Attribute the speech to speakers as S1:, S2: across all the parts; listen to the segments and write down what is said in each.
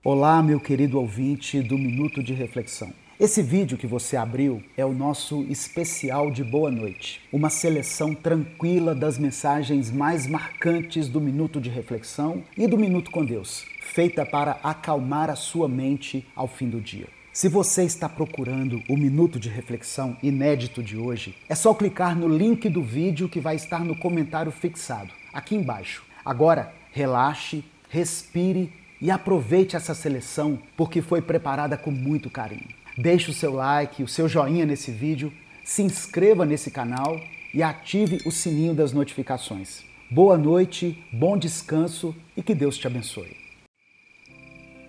S1: Olá, meu querido ouvinte do Minuto de Reflexão. Esse vídeo que você abriu é o nosso especial de boa noite, uma seleção tranquila das mensagens mais marcantes do Minuto de Reflexão e do Minuto com Deus, feita para acalmar a sua mente ao fim do dia. Se você está procurando o Minuto de Reflexão inédito de hoje, é só clicar no link do vídeo que vai estar no comentário fixado, aqui embaixo. Agora, relaxe, respire e aproveite essa seleção porque foi preparada com muito carinho. Deixe o seu like, o seu joinha nesse vídeo, se inscreva nesse canal e ative o sininho das notificações. Boa noite, bom descanso e que Deus te abençoe.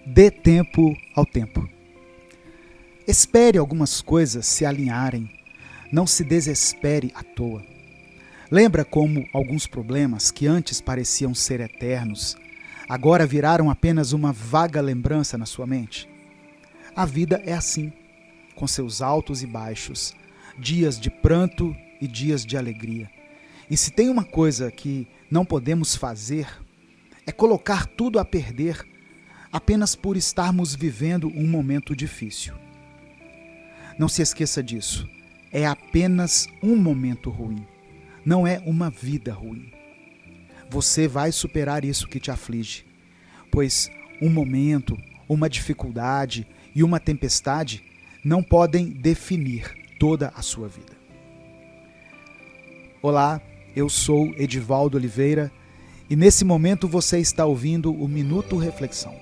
S1: Dê tempo ao tempo. Espere algumas coisas se alinharem. Não se desespere à toa. Lembra como alguns problemas que antes pareciam ser eternos, agora viraram apenas uma vaga lembrança na sua mente? A vida é assim, com seus altos e baixos, dias de pranto e dias de alegria. E se tem uma coisa que não podemos fazer, é colocar tudo a perder apenas por estarmos vivendo um momento difícil. Não se esqueça disso, é apenas um momento ruim, não é uma vida ruim. Você vai superar isso que te aflige, pois um momento, uma dificuldade e uma tempestade não podem definir toda a sua vida. Olá, eu sou Edivaldo Oliveira e nesse momento você está ouvindo o Minuto Reflexão.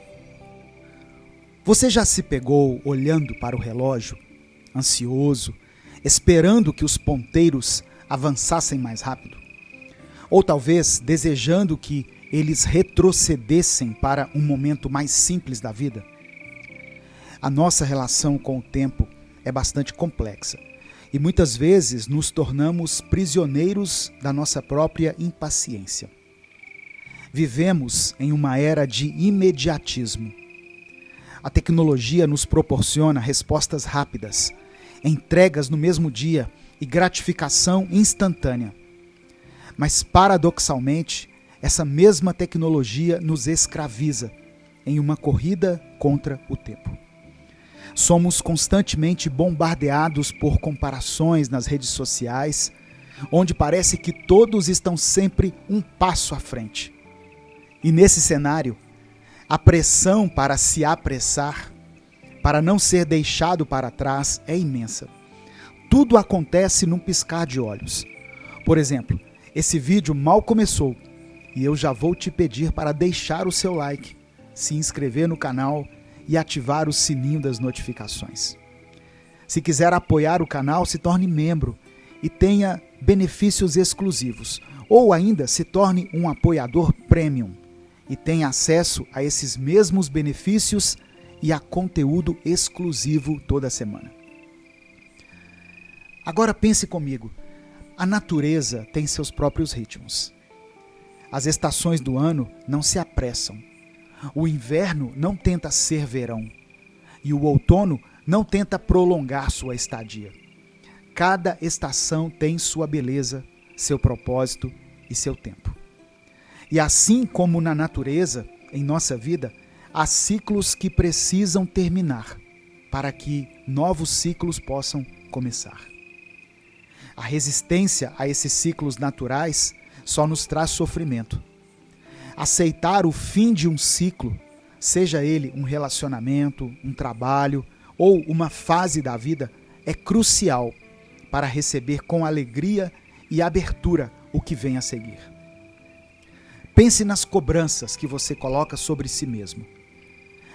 S1: Você já se pegou olhando para o relógio, ansioso, esperando que os ponteiros avançassem mais rápido? Ou talvez desejando que eles retrocedessem para um momento mais simples da vida? A nossa relação com o tempo é bastante complexa e muitas vezes nos tornamos prisioneiros da nossa própria impaciência. Vivemos em uma era de imediatismo. A tecnologia nos proporciona respostas rápidas, entregas no mesmo dia e gratificação instantânea. Mas, paradoxalmente, essa mesma tecnologia nos escraviza em uma corrida contra o tempo. Somos constantemente bombardeados por comparações nas redes sociais, onde parece que todos estão sempre um passo à frente. E nesse cenário, a pressão para se apressar, para não ser deixado para trás, é imensa. Tudo acontece num piscar de olhos. Por exemplo, esse vídeo mal começou e eu já vou te pedir para deixar o seu like, se inscrever no canal e ativar o sininho das notificações. Se quiser apoiar o canal, se torne membro e tenha benefícios exclusivos. Ou ainda se torne um apoiador premium e tenha acesso a esses mesmos benefícios e a conteúdo exclusivo toda semana. Agora pense comigo. A natureza tem seus próprios ritmos. As estações do ano não se apressam. O inverno não tenta ser verão. E o outono não tenta prolongar sua estadia. Cada estação tem sua beleza, seu propósito e seu tempo. E assim como na natureza, em nossa vida, há ciclos que precisam terminar para que novos ciclos possam começar. A resistência a esses ciclos naturais só nos traz sofrimento. Aceitar o fim de um ciclo, seja ele um relacionamento, um trabalho ou uma fase da vida, é crucial para receber com alegria e abertura o que vem a seguir. Pense nas cobranças que você coloca sobre si mesmo.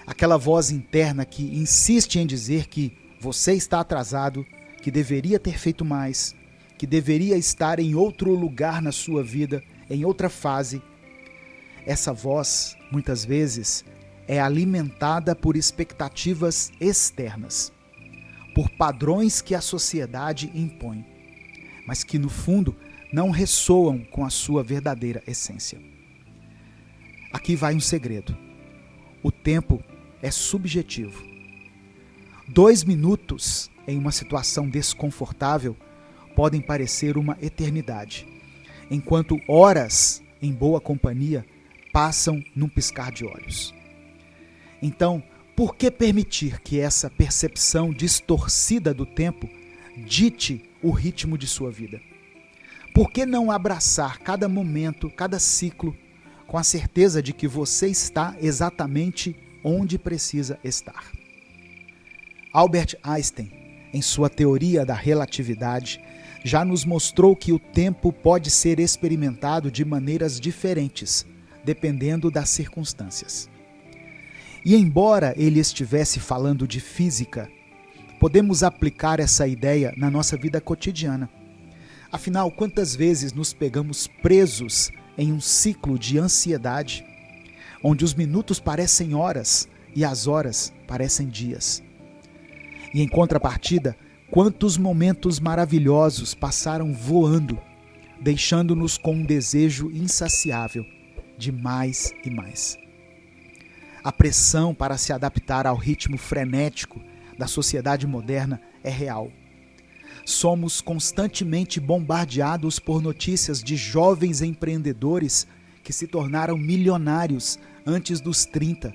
S1: Aquela voz interna que insiste em dizer que você está atrasado, que deveria ter feito mais, que deveria estar em outro lugar na sua vida, em outra fase. Essa voz, muitas vezes, é alimentada por expectativas externas, por padrões que a sociedade impõe, mas que, no fundo, não ressoam com a sua verdadeira essência. Aqui vai um segredo. O tempo é subjetivo. 2 minutos em uma situação desconfortável podem parecer uma eternidade, enquanto horas em boa companhia passam num piscar de olhos. Então, Por que permitir que essa percepção distorcida do tempo dite o ritmo de sua vida? Por que não abraçar cada momento, cada ciclo, com a certeza de que você está exatamente onde precisa estar? Albert Einstein, em sua teoria da relatividade, já nos mostrou que o tempo pode ser experimentado de maneiras diferentes, dependendo das circunstâncias. E embora ele estivesse falando de física, podemos aplicar essa ideia na nossa vida cotidiana. Afinal, quantas vezes nos pegamos presos em um ciclo de ansiedade, onde os minutos parecem horas e as horas parecem dias? E em contrapartida, quantos momentos maravilhosos passaram voando, deixando-nos com um desejo insaciável de mais e mais. A pressão para se adaptar ao ritmo frenético da sociedade moderna é real. Somos constantemente bombardeados por notícias de jovens empreendedores que se tornaram milionários antes dos 30,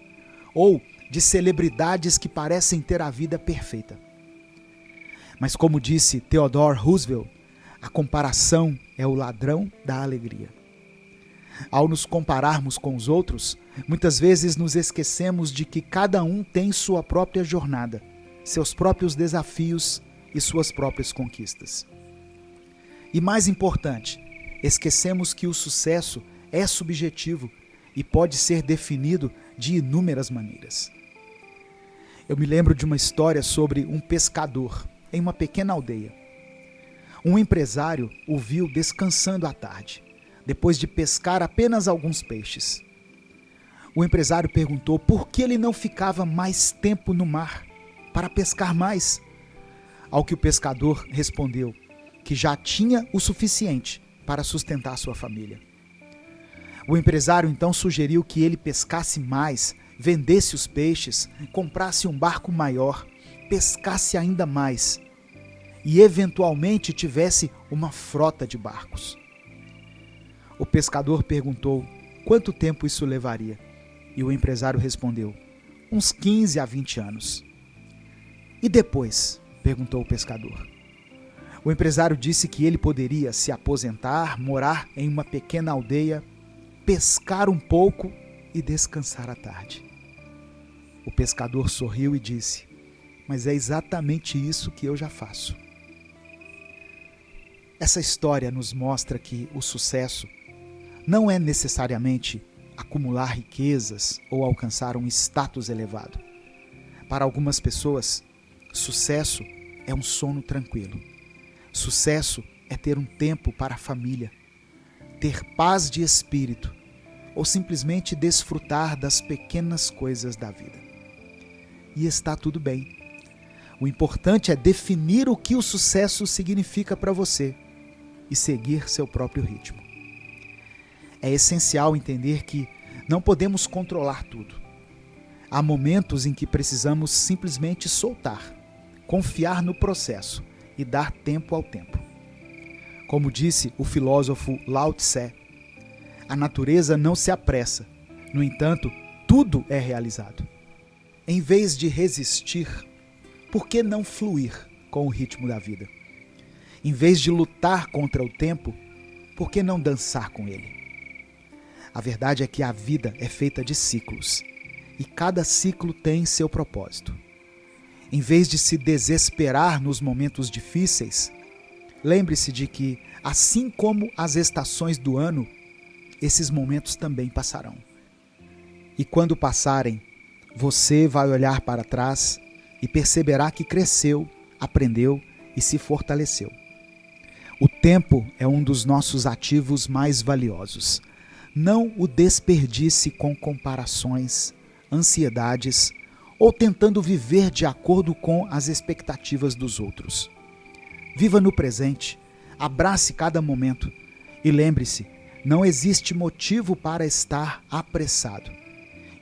S1: ou de celebridades que parecem ter a vida perfeita. Mas como disse Theodore Roosevelt, a comparação é o ladrão da alegria. Ao nos compararmos com os outros, muitas vezes nos esquecemos de que cada um tem sua própria jornada, seus próprios desafios e suas próprias conquistas. E mais importante, esquecemos que o sucesso é subjetivo e pode ser definido de inúmeras maneiras. Eu me lembro de uma história sobre um pescador em uma pequena aldeia. Um empresário o viu descansando à tarde, depois de pescar apenas alguns peixes. O empresário perguntou por que ele não ficava mais tempo no mar para pescar mais. Ao que o pescador respondeu que já tinha o suficiente para sustentar sua família. O empresário então sugeriu que ele pescasse mais, vendesse os peixes, comprasse um barco maior, pescasse ainda mais e eventualmente tivesse uma frota de barcos. O pescador perguntou quanto tempo isso levaria e o empresário respondeu: uns 15 a 20 anos. E depois? Perguntou o pescador. O empresário disse que ele poderia se aposentar, morar em uma pequena aldeia, pescar um pouco e descansar à tarde. O pescador sorriu e disse: mas é exatamente isso que eu já faço. Essa história nos mostra que o sucesso não é necessariamente acumular riquezas ou alcançar um status elevado. Para algumas pessoas, sucesso é um sono tranquilo. Sucesso é ter um tempo para a família, ter paz de espírito ou simplesmente desfrutar das pequenas coisas da vida. E está tudo bem. O importante é definir o que o sucesso significa para você e seguir seu próprio ritmo. É essencial entender que não podemos controlar tudo. Há momentos em que precisamos simplesmente soltar, confiar no processo e dar tempo ao tempo. Como disse o filósofo Lao Tse, a natureza não se apressa, no entanto, tudo é realizado. Em vez de resistir, por que não fluir com o ritmo da vida? Em vez de lutar contra o tempo, por que não dançar com ele? A verdade é que a vida é feita de ciclos, e cada ciclo tem seu propósito. Em vez de se desesperar nos momentos difíceis, lembre-se de que, assim como as estações do ano, esses momentos também passarão. E quando passarem, você vai olhar para trás e perceberá que cresceu, aprendeu e se fortaleceu. O tempo é um dos nossos ativos mais valiosos. Não o desperdice com comparações, ansiedades ou tentando viver de acordo com as expectativas dos outros. Viva no presente, abrace cada momento e lembre-se, não existe motivo para estar apressado.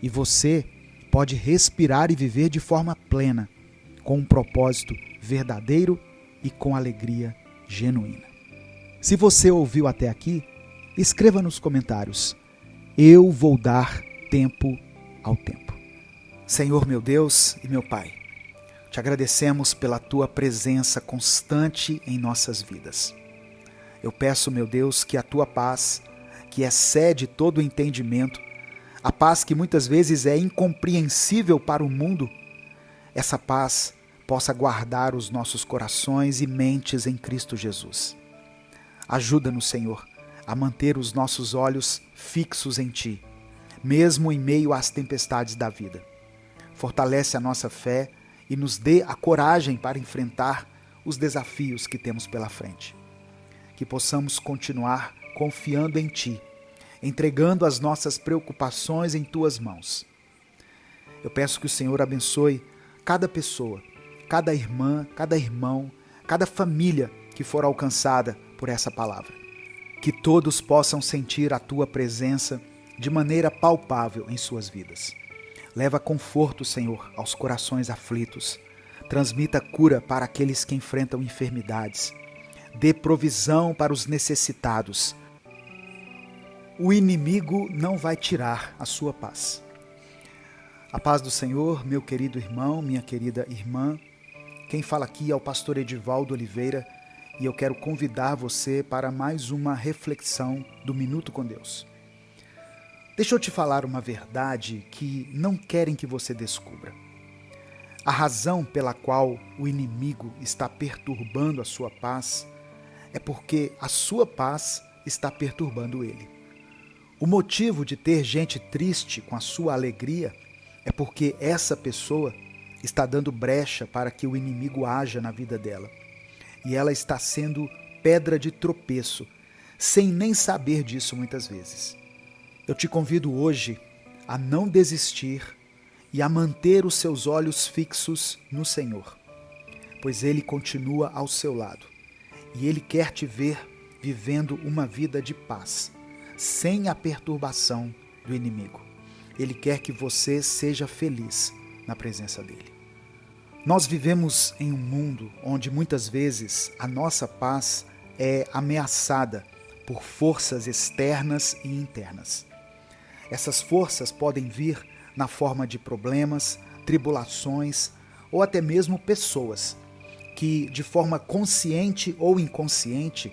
S1: E você pode respirar e viver de forma plena, com um propósito verdadeiro e com alegria genuína. Se você ouviu até aqui, escreva nos comentários: eu vou dar tempo ao tempo. Senhor meu Deus e meu Pai, te agradecemos pela tua presença constante em nossas vidas. Eu peço, meu Deus, que a tua paz, que excede todo o entendimento, a paz que muitas vezes é incompreensível para o mundo, essa paz possa guardar os nossos corações e mentes em Cristo Jesus. Ajuda-nos, Senhor, a manter os nossos olhos fixos em Ti, mesmo em meio às tempestades da vida. Fortalece a nossa fé e nos dê a coragem para enfrentar os desafios que temos pela frente. Que possamos continuar confiando em Ti, entregando as nossas preocupações em Tuas mãos. Eu peço que o Senhor abençoe cada pessoa, cada irmã, cada irmão, cada família que for alcançada por essa palavra. Que todos possam sentir a Tua presença de maneira palpável em suas vidas. Leva conforto, Senhor, aos corações aflitos. Transmita cura para aqueles que enfrentam enfermidades. Dê provisão para os necessitados. O inimigo não vai tirar a sua paz. A paz do Senhor, meu querido irmão, minha querida irmã. Quem fala aqui é o pastor Edivaldo Oliveira e eu quero convidar você para mais uma reflexão do Minuto com Deus. Deixa eu te falar uma verdade que não querem que você descubra. A razão pela qual o inimigo está perturbando a sua paz é porque a sua paz está perturbando ele. O motivo de ter gente triste com a sua alegria é porque essa pessoa está dando brecha para que o inimigo haja na vida dela. E ela está sendo pedra de tropeço, sem nem saber disso muitas vezes. Eu te convido hoje a não desistir e a manter os seus olhos fixos no Senhor, pois Ele continua ao seu lado e Ele quer te ver vivendo uma vida de paz, sem a perturbação do inimigo. Ele quer que você seja feliz na presença dEle. Nós vivemos em um mundo onde muitas vezes a nossa paz é ameaçada por forças externas e internas. Essas forças podem vir na forma de problemas, tribulações ou até mesmo pessoas que, de forma consciente ou inconsciente,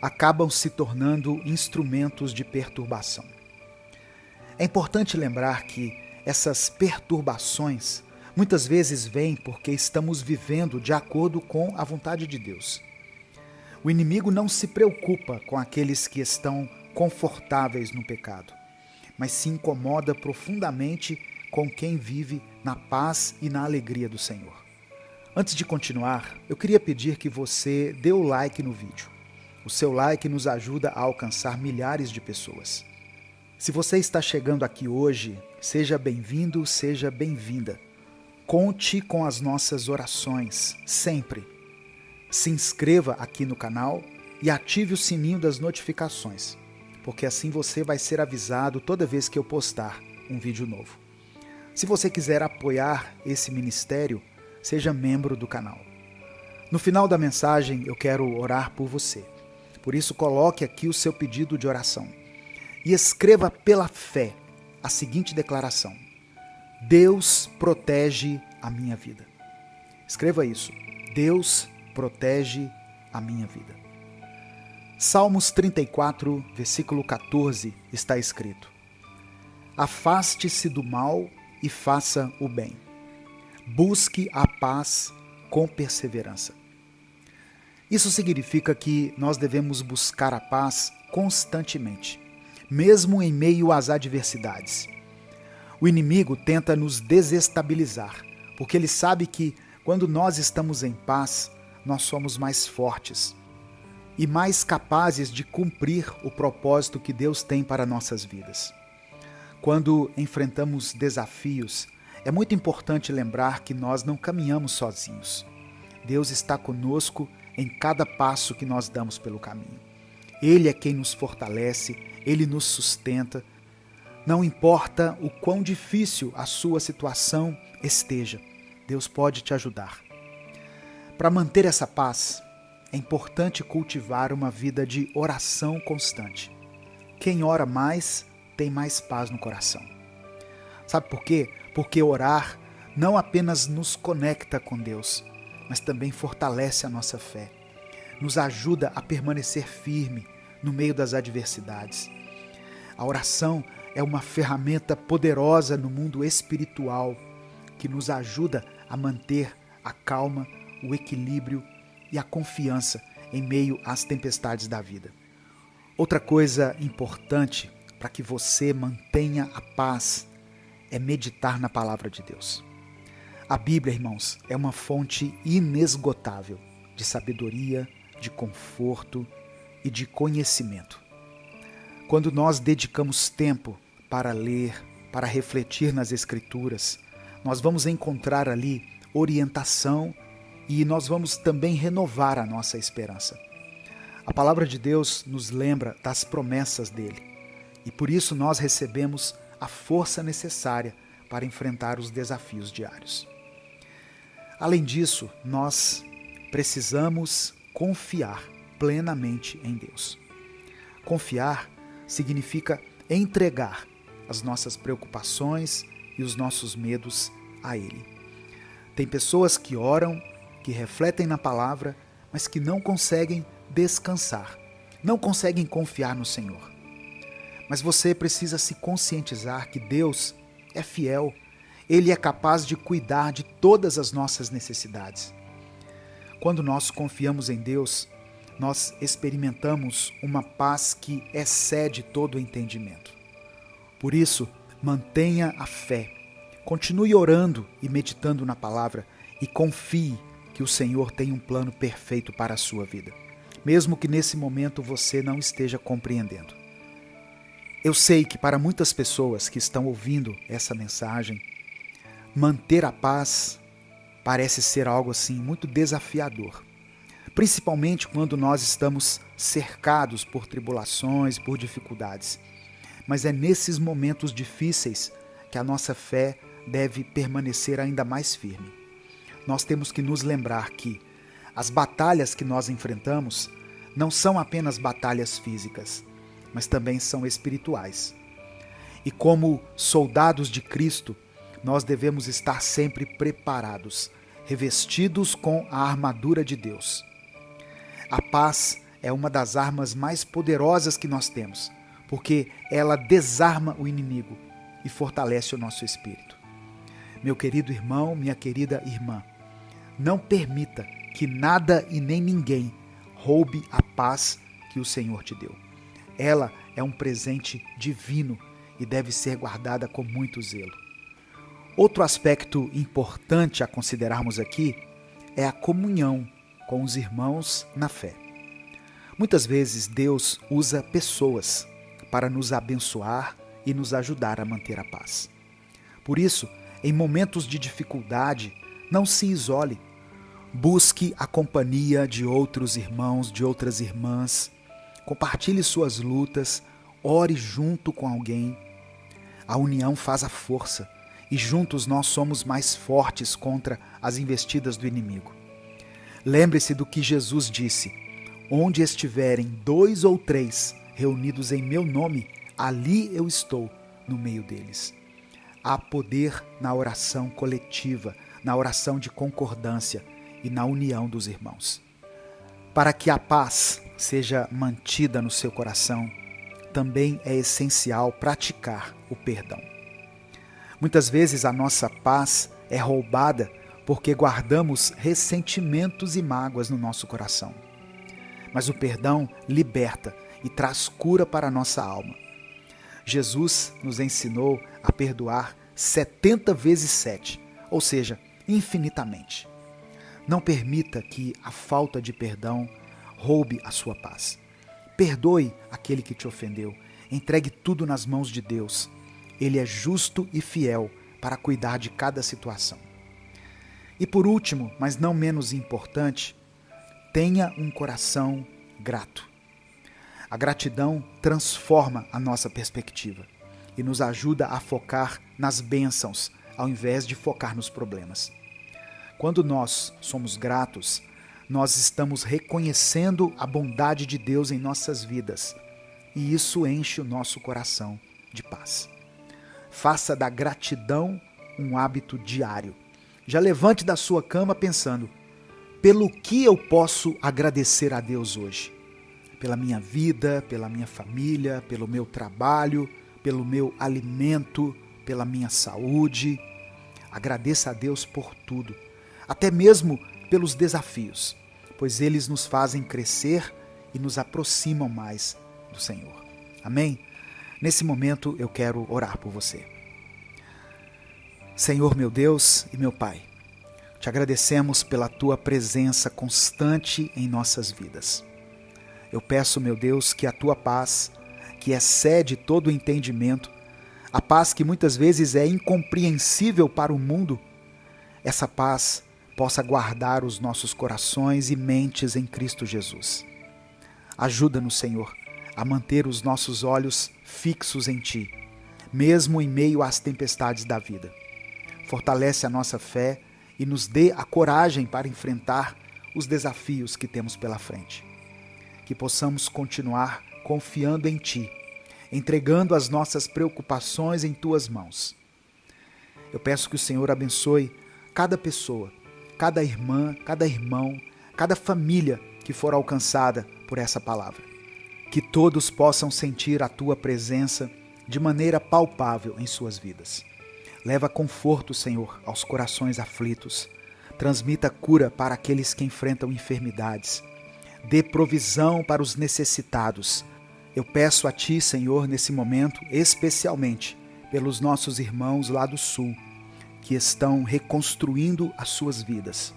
S1: acabam se tornando instrumentos de perturbação. É importante lembrar que essas perturbações muitas vezes vêm porque estamos vivendo de acordo com a vontade de Deus. O inimigo não se preocupa com aqueles que estão confortáveis no pecado, mas se incomoda profundamente com quem vive na paz e na alegria do Senhor. Antes de continuar, eu queria pedir que você dê o like no vídeo. O seu like nos ajuda a alcançar milhares de pessoas. Se você está chegando aqui hoje, seja bem-vindo, seja bem-vinda. Conte com as nossas orações, sempre. Se inscreva aqui no canal e ative o sininho das notificações, porque assim você vai ser avisado toda vez que eu postar um vídeo novo. Se você quiser apoiar esse ministério, seja membro do canal. No final da mensagem eu quero orar por você. Por isso coloque aqui o seu pedido de oração e escreva pela fé a seguinte declaração: Deus protege a minha vida. Escreva isso: Deus protege a minha vida. Salmos 34, versículo 14, está escrito: Afaste-se do mal e faça o bem. Busque a paz com perseverança. Isso significa que nós devemos buscar a paz constantemente, mesmo em meio às adversidades. O inimigo tenta nos desestabilizar, porque ele sabe que quando nós estamos em paz, nós somos mais fortes e mais capazes de cumprir o propósito que Deus tem para nossas vidas. Quando enfrentamos desafios, é muito importante lembrar que nós não caminhamos sozinhos. Deus está conosco em cada passo que nós damos pelo caminho. Ele é quem nos fortalece, Ele nos sustenta. Não importa o quão difícil a sua situação esteja, Deus pode te ajudar. Para manter essa paz, é importante cultivar uma vida de oração constante. Quem ora mais, tem mais paz no coração. Sabe por quê? porque orar não apenas nos conecta com Deus, mas também fortalece a nossa fé, nos ajuda a permanecer firme no meio das adversidades. A oração é uma ferramenta poderosa no mundo espiritual que nos ajuda a manter a calma, o equilíbrio e a confiança em meio às tempestades da vida. Outra coisa importante para que você mantenha a paz é meditar na palavra de Deus. A Bíblia, irmãos, é uma fonte inesgotável de sabedoria, de conforto e de conhecimento. Quando nós dedicamos tempo para ler, para refletir nas Escrituras, nós vamos encontrar ali orientação e nós vamos também renovar a nossa esperança. A palavra de Deus nos lembra das promessas dele e por isso nós recebemos a força necessária para enfrentar os desafios diários. Além disso, nós precisamos confiar plenamente em Deus. Confiar significa entregar as nossas preocupações e os nossos medos a Ele. Tem pessoas que oram, que refletem na palavra, mas que não conseguem descansar, não conseguem confiar no Senhor. Mas você precisa se conscientizar que Deus é fiel, Ele é capaz de cuidar de todas as nossas necessidades. Quando nós confiamos em Deus, nós experimentamos uma paz que excede todo o entendimento. Por isso, mantenha a fé, continue orando e meditando na palavra e confie que o Senhor tem um plano perfeito para a sua vida, mesmo que nesse momento você não esteja compreendendo. Eu sei que para muitas pessoas que estão ouvindo essa mensagem, manter a paz parece ser algo assim muito desafiador, principalmente quando nós estamos cercados por tribulações, por dificuldades. Mas é nesses momentos difíceis que a nossa fé deve permanecer ainda mais firme. Nós temos que nos lembrar que as batalhas que nós enfrentamos não são apenas batalhas físicas, mas também são espirituais. E como soldados de Cristo, nós devemos estar sempre preparados, revestidos com a armadura de Deus. A paz é uma das armas mais poderosas que nós temos, porque ela desarma o inimigo e fortalece o nosso espírito. Meu querido irmão, minha querida irmã, não permita que nada e nem ninguém roube a paz que o Senhor te deu. Ela é um presente divino e deve ser guardada com muito zelo. Outro aspecto importante a considerarmos aqui é a comunhão com os irmãos na fé. Muitas vezes Deus usa pessoas para nos abençoar e nos ajudar a manter a paz. Por isso, em momentos de dificuldade, não se isole. Busque a companhia de outros irmãos, de outras irmãs. Compartilhe suas lutas, ore junto com alguém. A união faz a força e juntos nós somos mais fortes contra as investidas do inimigo. Lembre-se do que Jesus disse: onde estiverem 2 ou 3 reunidos em meu nome, ali eu estou no meio deles. Há poder na oração coletiva, na oração de concordância e na união dos irmãos. Para que a paz seja mantida no seu coração, também é essencial praticar o perdão. Muitas vezes a nossa paz é roubada porque guardamos ressentimentos e mágoas no nosso coração. Mas o perdão liberta e traz cura para a nossa alma. Jesus nos ensinou a perdoar 70 vezes 7, ou seja, infinitamente. Não permita que a falta de perdão roube a sua paz. Perdoe aquele que te ofendeu. Entregue tudo nas mãos de Deus. Ele é justo e fiel para cuidar de cada situação. E por último, mas não menos importante, tenha um coração grato. A gratidão transforma a nossa perspectiva e nos ajuda a focar nas bênçãos, ao invés de focar nos problemas. Quando nós somos gratos, nós estamos reconhecendo a bondade de Deus em nossas vidas e isso enche o nosso coração de paz. Faça da gratidão um hábito diário. Já levante da sua cama pensando: pelo que eu posso agradecer a Deus hoje? Pela minha vida, pela minha família, pelo meu trabalho, pelo meu alimento, pela minha saúde. Agradeça a Deus por tudo, até mesmo pelos desafios, pois eles nos fazem crescer e nos aproximam mais do Senhor. Amém? Nesse momento eu quero orar por você. Senhor, meu Deus e meu Pai, te agradecemos pela tua presença constante em nossas vidas. Eu peço, meu Deus, que a tua paz, que excede todo o entendimento, a paz que muitas vezes é incompreensível para o mundo, essa paz possa guardar os nossos corações e mentes em Cristo Jesus. Ajuda-nos, Senhor, a manter os nossos olhos fixos em Ti, mesmo em meio às tempestades da vida. Fortalece a nossa fé e nos dê a coragem para enfrentar os desafios que temos pela frente. Que possamos continuar confiando em Ti, entregando as nossas preocupações em Tuas mãos. Eu peço que o Senhor abençoe cada pessoa, cada irmã, cada irmão, cada família que for alcançada por essa palavra. Que todos possam sentir a Tua presença de maneira palpável em suas vidas. Leva conforto, Senhor, aos corações aflitos. Transmita cura para aqueles que enfrentam enfermidades. Dê provisão para os necessitados. Eu peço a Ti, Senhor, nesse momento, especialmente pelos nossos irmãos lá do Sul, que estão reconstruindo as suas vidas.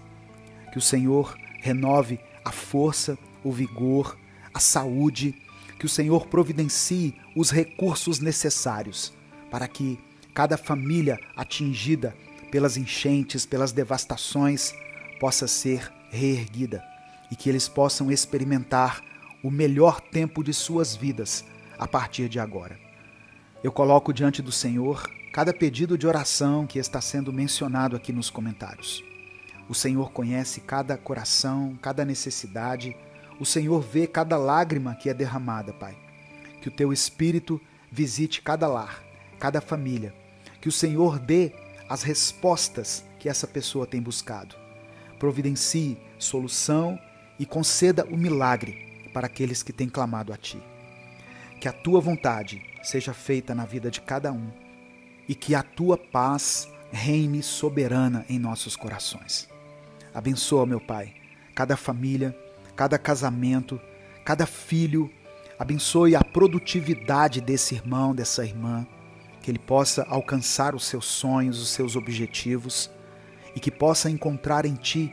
S1: Que o Senhor renove a força, o vigor, a saúde, que o Senhor providencie os recursos necessários para que cada família atingida pelas enchentes, pelas devastações, possa ser reerguida e que eles possam experimentar o melhor tempo de suas vidas a partir de agora. Eu coloco diante do Senhor cada pedido de oração que está sendo mencionado aqui nos comentários. O Senhor conhece cada coração, cada necessidade. O Senhor vê cada lágrima que é derramada, Pai. Que o Teu Espírito visite cada lar, cada família. Que o Senhor dê as respostas que essa pessoa tem buscado. Providencie solução e conceda o milagre para aqueles que têm clamado a Ti. Que a Tua vontade seja feita na vida de cada um e que a Tua paz reine soberana em nossos corações. Abençoa, meu Pai, cada família, cada casamento, cada filho. Abençoe a produtividade desse irmão, dessa irmã, que ele possa alcançar os seus sonhos, os seus objetivos e que possa encontrar em Ti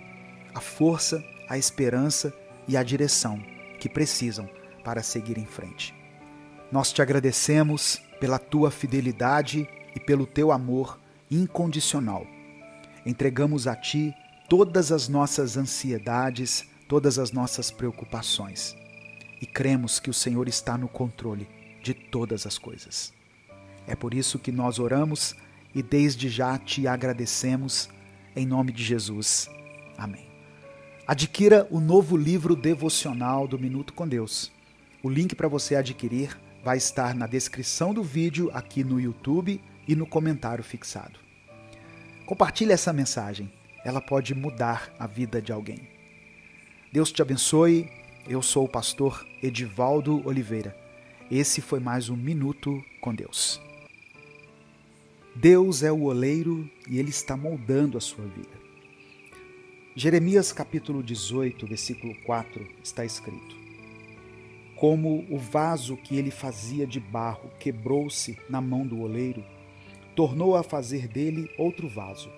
S1: a força, a esperança e a direção que precisam para seguir em frente. Nós Te agradecemos pela Tua fidelidade e pelo Teu amor incondicional. Entregamos a Ti todas as nossas ansiedades, todas as nossas preocupações e cremos que o Senhor está no controle de todas as coisas. É por isso que nós oramos e desde já Te agradecemos em nome de Jesus. Amém. Adquira o novo livro devocional do Minuto com Deus. O link para você adquirir vai estar na descrição do vídeo aqui no YouTube e no comentário fixado. Compartilhe essa mensagem, ela pode mudar a vida de alguém. Deus te abençoe, eu sou o pastor Edivaldo Oliveira. Esse foi mais um Minuto com Deus. Deus é o oleiro e Ele está moldando a sua vida. Jeremias capítulo 18, versículo 4, está escrito: Como o vaso que ele fazia de barro quebrou-se na mão do oleiro, tornou a fazer dele outro vaso,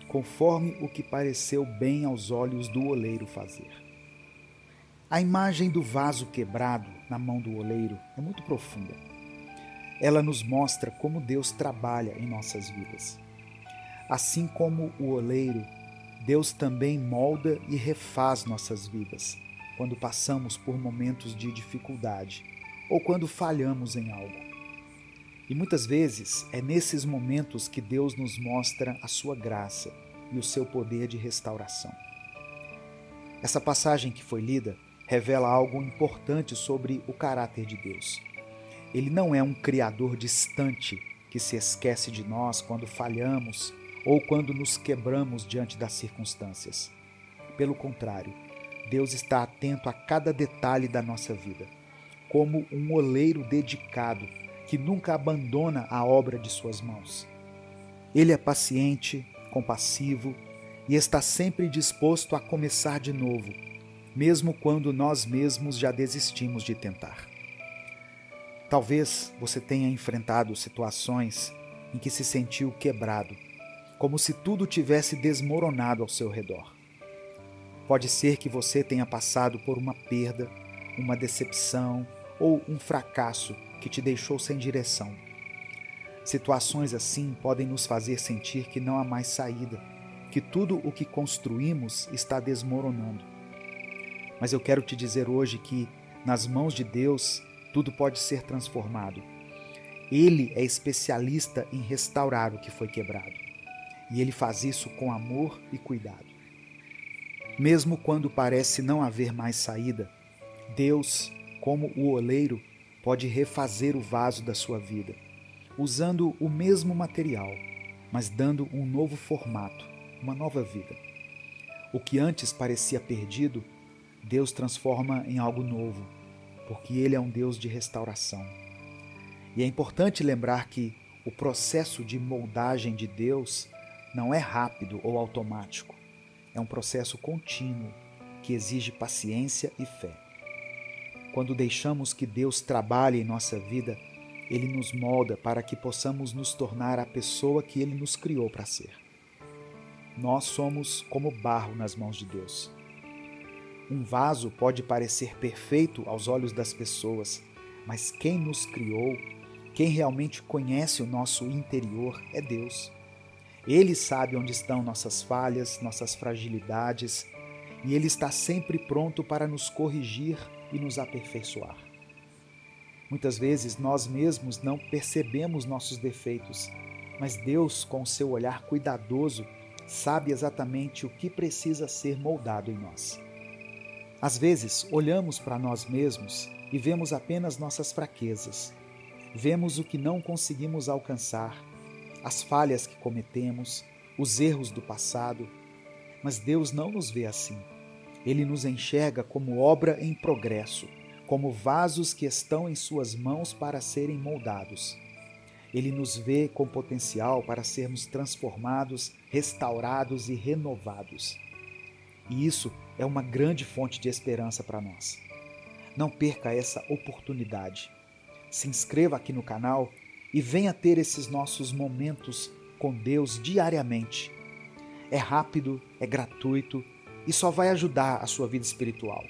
S1: conforme o que pareceu bem aos olhos do oleiro fazer. A imagem do vaso quebrado na mão do oleiro é muito profunda. Ela nos mostra como Deus trabalha em nossas vidas. Assim como o oleiro, Deus também molda e refaz nossas vidas quando passamos por momentos de dificuldade ou quando falhamos em algo. E muitas vezes é nesses momentos que Deus nos mostra a sua graça e o seu poder de restauração. Essa passagem que foi lida revela algo importante sobre o caráter de Deus. Ele não é um criador distante que se esquece de nós quando falhamos ou quando nos quebramos diante das circunstâncias. Pelo contrário, Deus está atento a cada detalhe da nossa vida, como um oleiro dedicado que nunca abandona a obra de suas mãos. Ele é paciente, compassivo e está sempre disposto a começar de novo, mesmo quando nós mesmos já desistimos de tentar. Talvez você tenha enfrentado situações em que se sentiu quebrado, como se tudo tivesse desmoronado ao seu redor. Pode ser que você tenha passado por uma perda, uma decepção ou um fracasso que te deixou sem direção. Situações assim podem nos fazer sentir que não há mais saída, que tudo o que construímos está desmoronando. Mas eu quero te dizer hoje que, nas mãos de Deus, tudo pode ser transformado. Ele é especialista em restaurar o que foi quebrado. E Ele faz isso com amor e cuidado. Mesmo quando parece não haver mais saída, Deus, como o oleiro, pode refazer o vaso da sua vida, usando o mesmo material, mas dando um novo formato, uma nova vida. O que antes parecia perdido, Deus transforma em algo novo, porque Ele é um Deus de restauração. E é importante lembrar que o processo de moldagem de Deus não é rápido ou automático. É um processo contínuo que exige paciência e fé. Quando deixamos que Deus trabalhe em nossa vida, Ele nos molda para que possamos nos tornar a pessoa que Ele nos criou para ser. Nós somos como barro nas mãos de Deus. Um vaso pode parecer perfeito aos olhos das pessoas, mas quem nos criou, quem realmente conhece o nosso interior é Deus. Ele sabe onde estão nossas falhas, nossas fragilidades, e Ele está sempre pronto para nos corrigir e nos aperfeiçoar. Muitas vezes nós mesmos não percebemos nossos defeitos, mas Deus, com o seu olhar cuidadoso, sabe exatamente o que precisa ser moldado em nós. Às vezes, olhamos para nós mesmos e vemos apenas nossas fraquezas. Vemos o que não conseguimos alcançar, as falhas que cometemos, os erros do passado. Mas Deus não nos vê assim. Ele nos enxerga como obra em progresso, como vasos que estão em suas mãos para serem moldados. Ele nos vê com potencial para sermos transformados, restaurados e renovados. E isso é uma grande fonte de esperança para nós. Não perca essa oportunidade. Se inscreva aqui no canal e venha ter esses nossos momentos com Deus diariamente. É rápido, é gratuito e só vai ajudar a sua vida espiritual.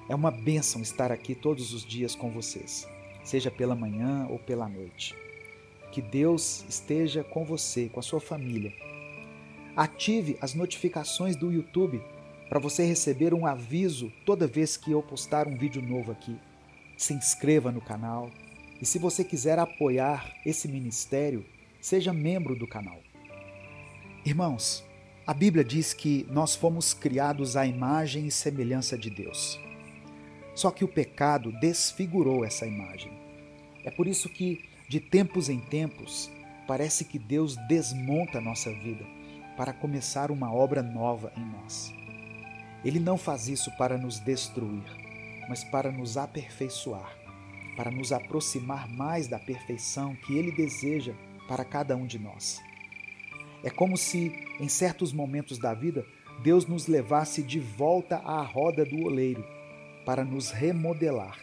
S1: É uma bênção estar aqui todos os dias com vocês, seja pela manhã ou pela noite. Que Deus esteja com você, com a sua família. Ative as notificações do YouTube para você receber um aviso toda vez que eu postar um vídeo novo aqui. Se inscreva no canal e se você quiser apoiar esse ministério, seja membro do canal. Irmãos, a Bíblia diz que nós fomos criados à imagem e semelhança de Deus. Só que o pecado desfigurou essa imagem. É por isso que, de tempos em tempos, parece que Deus desmonta a nossa vida para começar uma obra nova em nós. Ele não faz isso para nos destruir, mas para nos aperfeiçoar, para nos aproximar mais da perfeição que Ele deseja para cada um de nós. É como se, em certos momentos da vida, Deus nos levasse de volta à roda do oleiro para nos remodelar,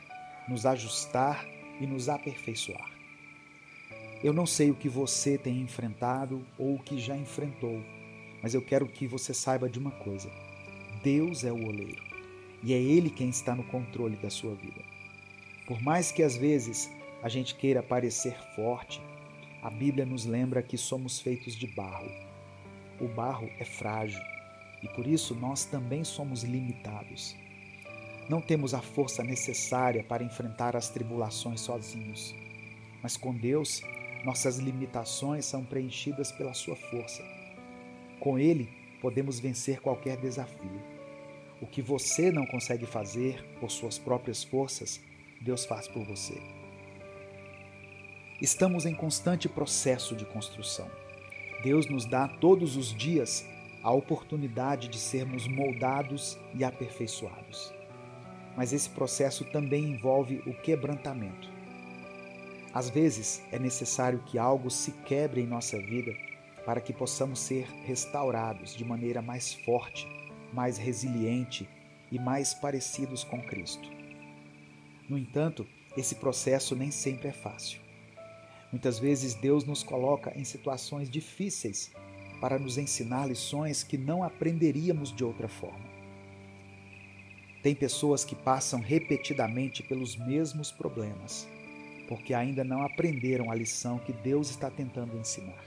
S1: nos ajustar e nos aperfeiçoar. Eu não sei o que você tem enfrentado ou o que já enfrentou, mas eu quero que você saiba de uma coisa: Deus é o oleiro e é Ele quem está no controle da sua vida. Por mais que às vezes a gente queira parecer forte, a Bíblia nos lembra que somos feitos de barro. O barro é frágil e por isso nós também somos limitados. Não temos a força necessária para enfrentar as tribulações sozinhos, mas com Deus, nossas limitações são preenchidas pela sua força. Com Ele, podemos vencer qualquer desafio. O que você não consegue fazer por suas próprias forças, Deus faz por você. Estamos em constante processo de construção. Deus nos dá todos os dias a oportunidade de sermos moldados e aperfeiçoados. Mas esse processo também envolve o quebrantamento. Às vezes é necessário que algo se quebre em nossa vida para que possamos ser restaurados de maneira mais forte, mais resiliente e mais parecidos com Cristo. No entanto, esse processo nem sempre é fácil. Muitas vezes Deus nos coloca em situações difíceis para nos ensinar lições que não aprenderíamos de outra forma. Tem pessoas que passam repetidamente pelos mesmos problemas, porque ainda não aprenderam a lição que Deus está tentando ensinar.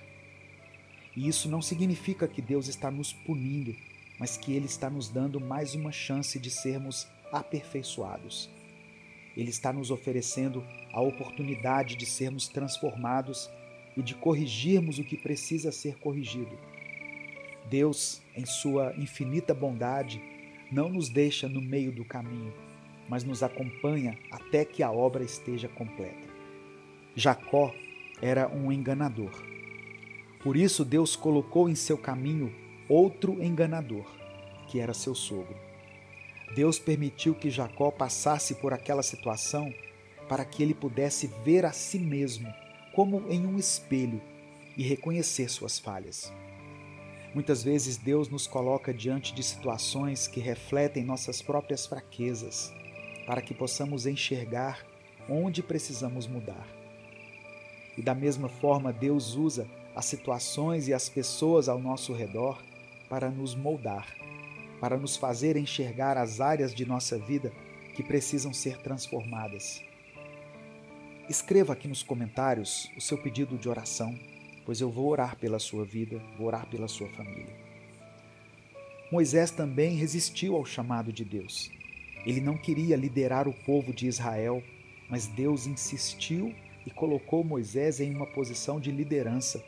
S1: E isso não significa que Deus está nos punindo, mas que Ele está nos dando mais uma chance de sermos aperfeiçoados. Ele está nos oferecendo a oportunidade de sermos transformados e de corrigirmos o que precisa ser corrigido. Deus, em sua infinita bondade, não nos deixa no meio do caminho, mas nos acompanha até que a obra esteja completa. Jacó era um enganador. Por isso Deus colocou em seu caminho outro enganador, que era seu sogro. Deus permitiu que Jacó passasse por aquela situação para que ele pudesse ver a si mesmo como em um espelho e reconhecer suas falhas. Muitas vezes Deus nos coloca diante de situações que refletem nossas próprias fraquezas, para que possamos enxergar onde precisamos mudar. E da mesma forma, Deus usa as situações e as pessoas ao nosso redor para nos moldar, para nos fazer enxergar as áreas de nossa vida que precisam ser transformadas. Escreva aqui nos comentários o seu pedido de oração, pois eu vou orar pela sua vida, vou orar pela sua família. Moisés também resistiu ao chamado de Deus. Ele não queria liderar o povo de Israel, mas Deus insistiu e colocou Moisés em uma posição de liderança,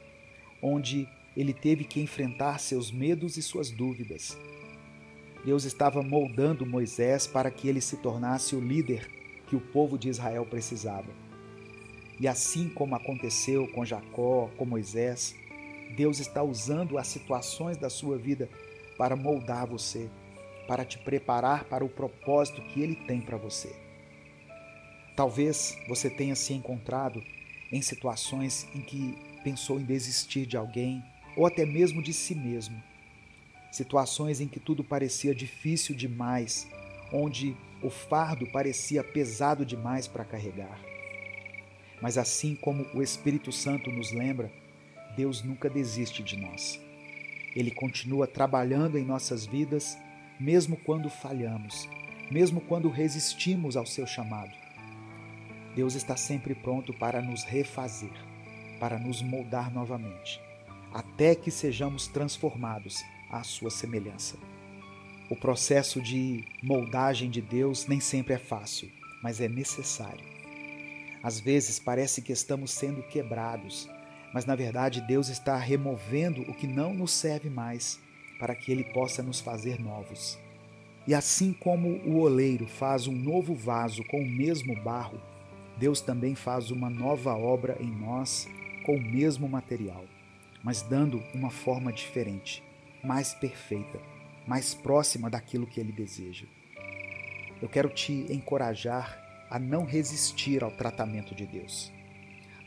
S1: onde ele teve que enfrentar seus medos e suas dúvidas. Deus estava moldando Moisés para que ele se tornasse o líder que o povo de Israel precisava. E assim como aconteceu com Jacó, com Moisés, Deus está usando as situações da sua vida para moldar você, para te preparar para o propósito que Ele tem para você. Talvez você tenha se encontrado em situações em que pensou em desistir de alguém ou até mesmo de si mesmo. Situações em que tudo parecia difícil demais, onde o fardo parecia pesado demais para carregar. Mas assim como o Espírito Santo nos lembra, Deus nunca desiste de nós. Ele continua trabalhando em nossas vidas, mesmo quando falhamos, mesmo quando resistimos ao seu chamado. Deus está sempre pronto para nos refazer, para nos moldar novamente, até que sejamos transformados à sua semelhança. O processo de moldagem de Deus nem sempre é fácil, mas é necessário. Às vezes parece que estamos sendo quebrados, mas na verdade Deus está removendo o que não nos serve mais, para que Ele possa nos fazer novos. E assim como o oleiro faz um novo vaso com o mesmo barro, Deus também faz uma nova obra em nós com o mesmo material, mas dando uma forma diferente, mais perfeita, mais próxima daquilo que Ele deseja. Eu quero te encorajar a não resistir ao tratamento de Deus.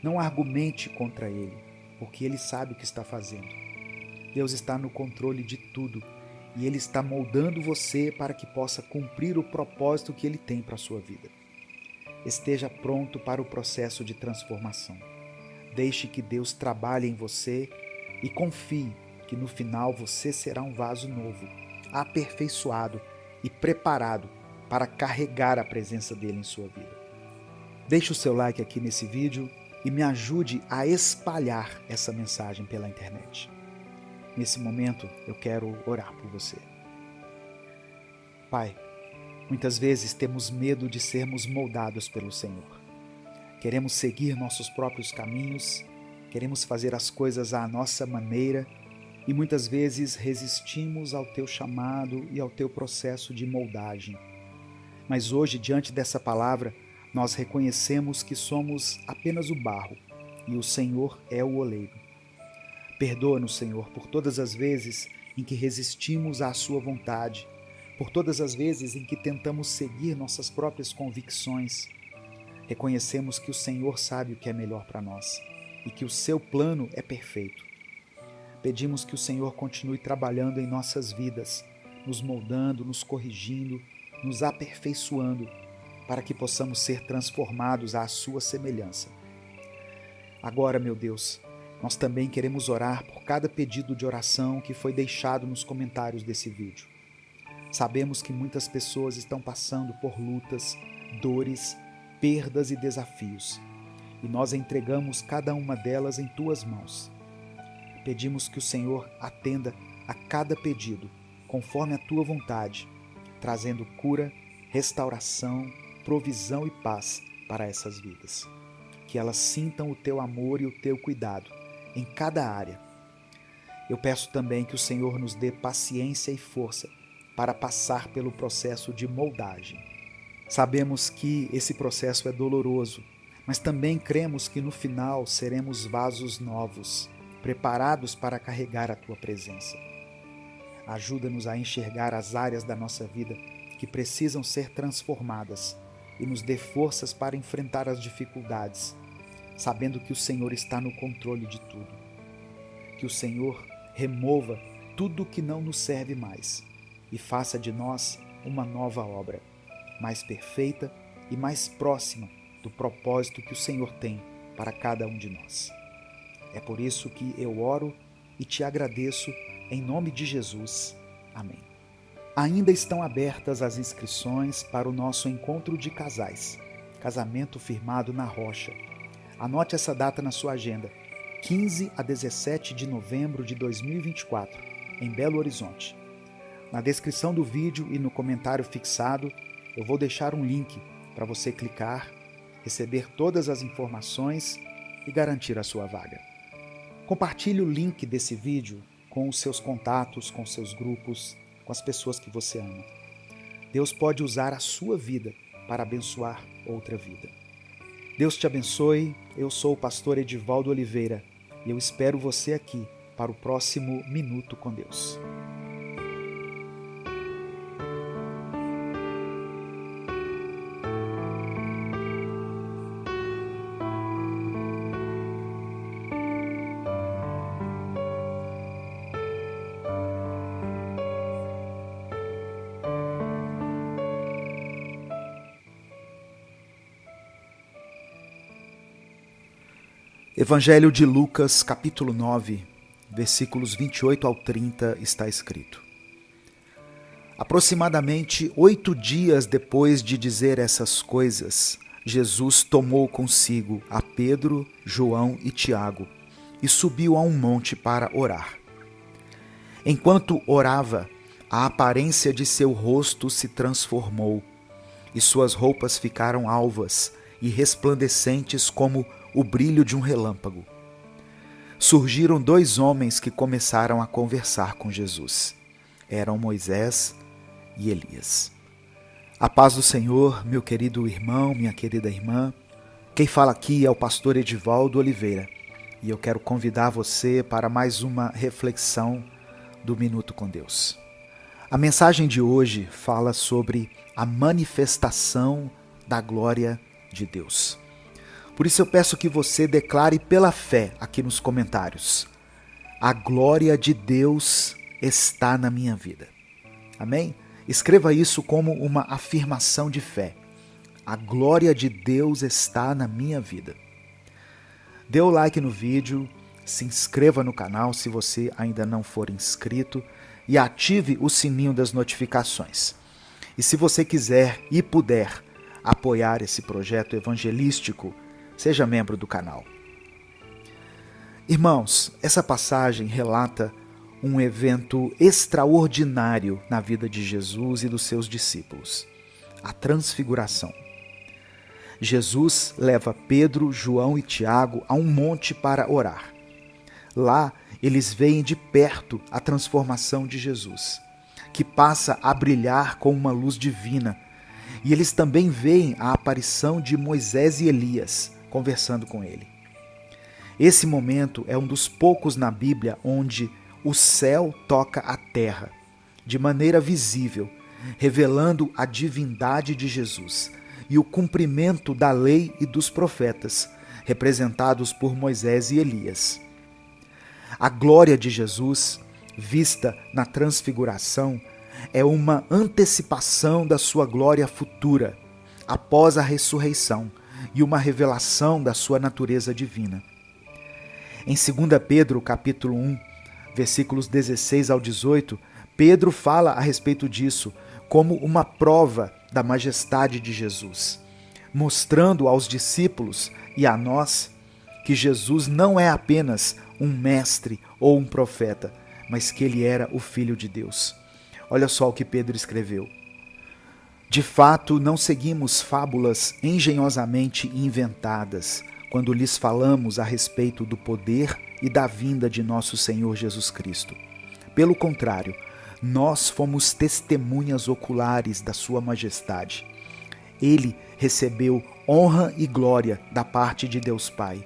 S1: Não argumente contra Ele, porque Ele sabe o que está fazendo. Deus está no controle de tudo e Ele está moldando você para que possa cumprir o propósito que Ele tem para a sua vida. Esteja pronto para o processo de transformação. Deixe que Deus trabalhe em você e confie que no final você será um vaso novo, aperfeiçoado e preparado para carregar a presença dele em sua vida. Deixe o seu like aqui nesse vídeo e me ajude a espalhar essa mensagem pela internet. Nesse momento, eu quero orar por você. Pai, muitas vezes temos medo de sermos moldados pelo Senhor. Queremos seguir nossos próprios caminhos, queremos fazer as coisas à nossa maneira e muitas vezes resistimos ao teu chamado e ao teu processo de moldagem. Mas hoje, diante dessa palavra, nós reconhecemos que somos apenas o barro e o Senhor é o oleiro. Perdoa-nos, Senhor, por todas as vezes em que resistimos à sua vontade, por todas as vezes em que tentamos seguir nossas próprias convicções. Reconhecemos que o Senhor sabe o que é melhor para nós e que o seu plano é perfeito. Pedimos que o Senhor continue trabalhando em nossas vidas, nos moldando, nos corrigindo, nos aperfeiçoando, para que possamos ser transformados à sua semelhança. Agora, meu Deus, nós também queremos orar por cada pedido de oração que foi deixado nos comentários desse vídeo. Sabemos que muitas pessoas estão passando por lutas, dores, perdas e desafios, e nós entregamos cada uma delas em tuas mãos. Pedimos que o Senhor atenda a cada pedido, conforme a tua vontade, trazendo cura, restauração, provisão e paz para essas vidas. Que elas sintam o teu amor e o teu cuidado em cada área. Eu peço também que o Senhor nos dê paciência e força para passar pelo processo de moldagem. Sabemos que esse processo é doloroso, mas também cremos que no final seremos vasos novos, preparados para carregar a tua presença. Ajuda-nos a enxergar as áreas da nossa vida que precisam ser transformadas e nos dê forças para enfrentar as dificuldades, sabendo que o Senhor está no controle de tudo. Que o Senhor remova tudo que não nos serve mais e faça de nós uma nova obra, mais perfeita e mais próxima do propósito que o Senhor tem para cada um de nós. É por isso que eu oro e te agradeço em nome de Jesus. Amém. Ainda estão abertas as inscrições para o nosso encontro de casais, Casamento Firmado na Rocha. Anote essa data na sua agenda, 15 a 17 de novembro de 2024, em Belo Horizonte. Na descrição do vídeo e no comentário fixado, eu vou deixar um link para você clicar, receber todas as informações e garantir a sua vaga. Compartilhe o link desse vídeo com os seus contatos, com seus grupos, com as pessoas que você ama. Deus pode usar a sua vida para abençoar outra vida. Deus te abençoe. Eu sou o pastor Edivaldo Oliveira e eu espero você aqui para o próximo Minuto com Deus. Evangelho de Lucas, capítulo 9, versículos 28 ao 30, está escrito: Aproximadamente 8 dias depois de dizer essas coisas, Jesus tomou consigo a Pedro, João e Tiago e subiu a um monte para orar. Enquanto orava, a aparência de seu rosto se transformou e suas roupas ficaram alvas e resplandecentes como o brilho de um relâmpago. Surgiram 2 homens que começaram a conversar com Jesus. Eram Moisés e Elias. A paz do Senhor, meu querido irmão, minha querida irmã. Quem fala aqui é o pastor Edivaldo Oliveira e eu quero convidar você para mais uma reflexão do Minuto com Deus. A mensagem de hoje fala sobre a manifestação da glória de Deus. Por isso eu peço que você declare pela fé aqui nos comentários: a glória de Deus está na minha vida. Amém? Escreva isso como uma afirmação de fé. A glória de Deus está na minha vida. Dê o like no vídeo, se inscreva no canal se você ainda não for inscrito e ative o sininho das notificações. E se você quiser e puder apoiar esse projeto evangelístico, seja membro do canal. Irmãos, essa passagem relata um evento extraordinário na vida de Jesus e dos seus discípulos: a transfiguração. Jesus leva Pedro, João e Tiago a um monte para orar. Lá, eles veem de perto a transformação de Jesus, que passa a brilhar com uma luz divina. E eles também veem a aparição de Moisés e Elias, conversando com ele. Esse momento é um dos poucos na Bíblia onde o céu toca a terra, de maneira visível, revelando a divindade de Jesus e o cumprimento da lei e dos profetas, representados por Moisés e Elias. A glória de Jesus, vista na transfiguração, é uma antecipação da sua glória futura, após a ressurreição, e uma revelação da sua natureza divina. Em 2 Pedro, capítulo 1, versículos 16 ao 18, Pedro fala a respeito disso como uma prova da majestade de Jesus, mostrando aos discípulos e a nós que Jesus não é apenas um mestre ou um profeta, mas que ele era o Filho de Deus. Olha só o que Pedro escreveu. De fato, não seguimos fábulas engenhosamente inventadas quando lhes falamos a respeito do poder e da vinda de nosso Senhor Jesus Cristo. Pelo contrário, nós fomos testemunhas oculares da sua majestade. Ele recebeu honra e glória da parte de Deus Pai,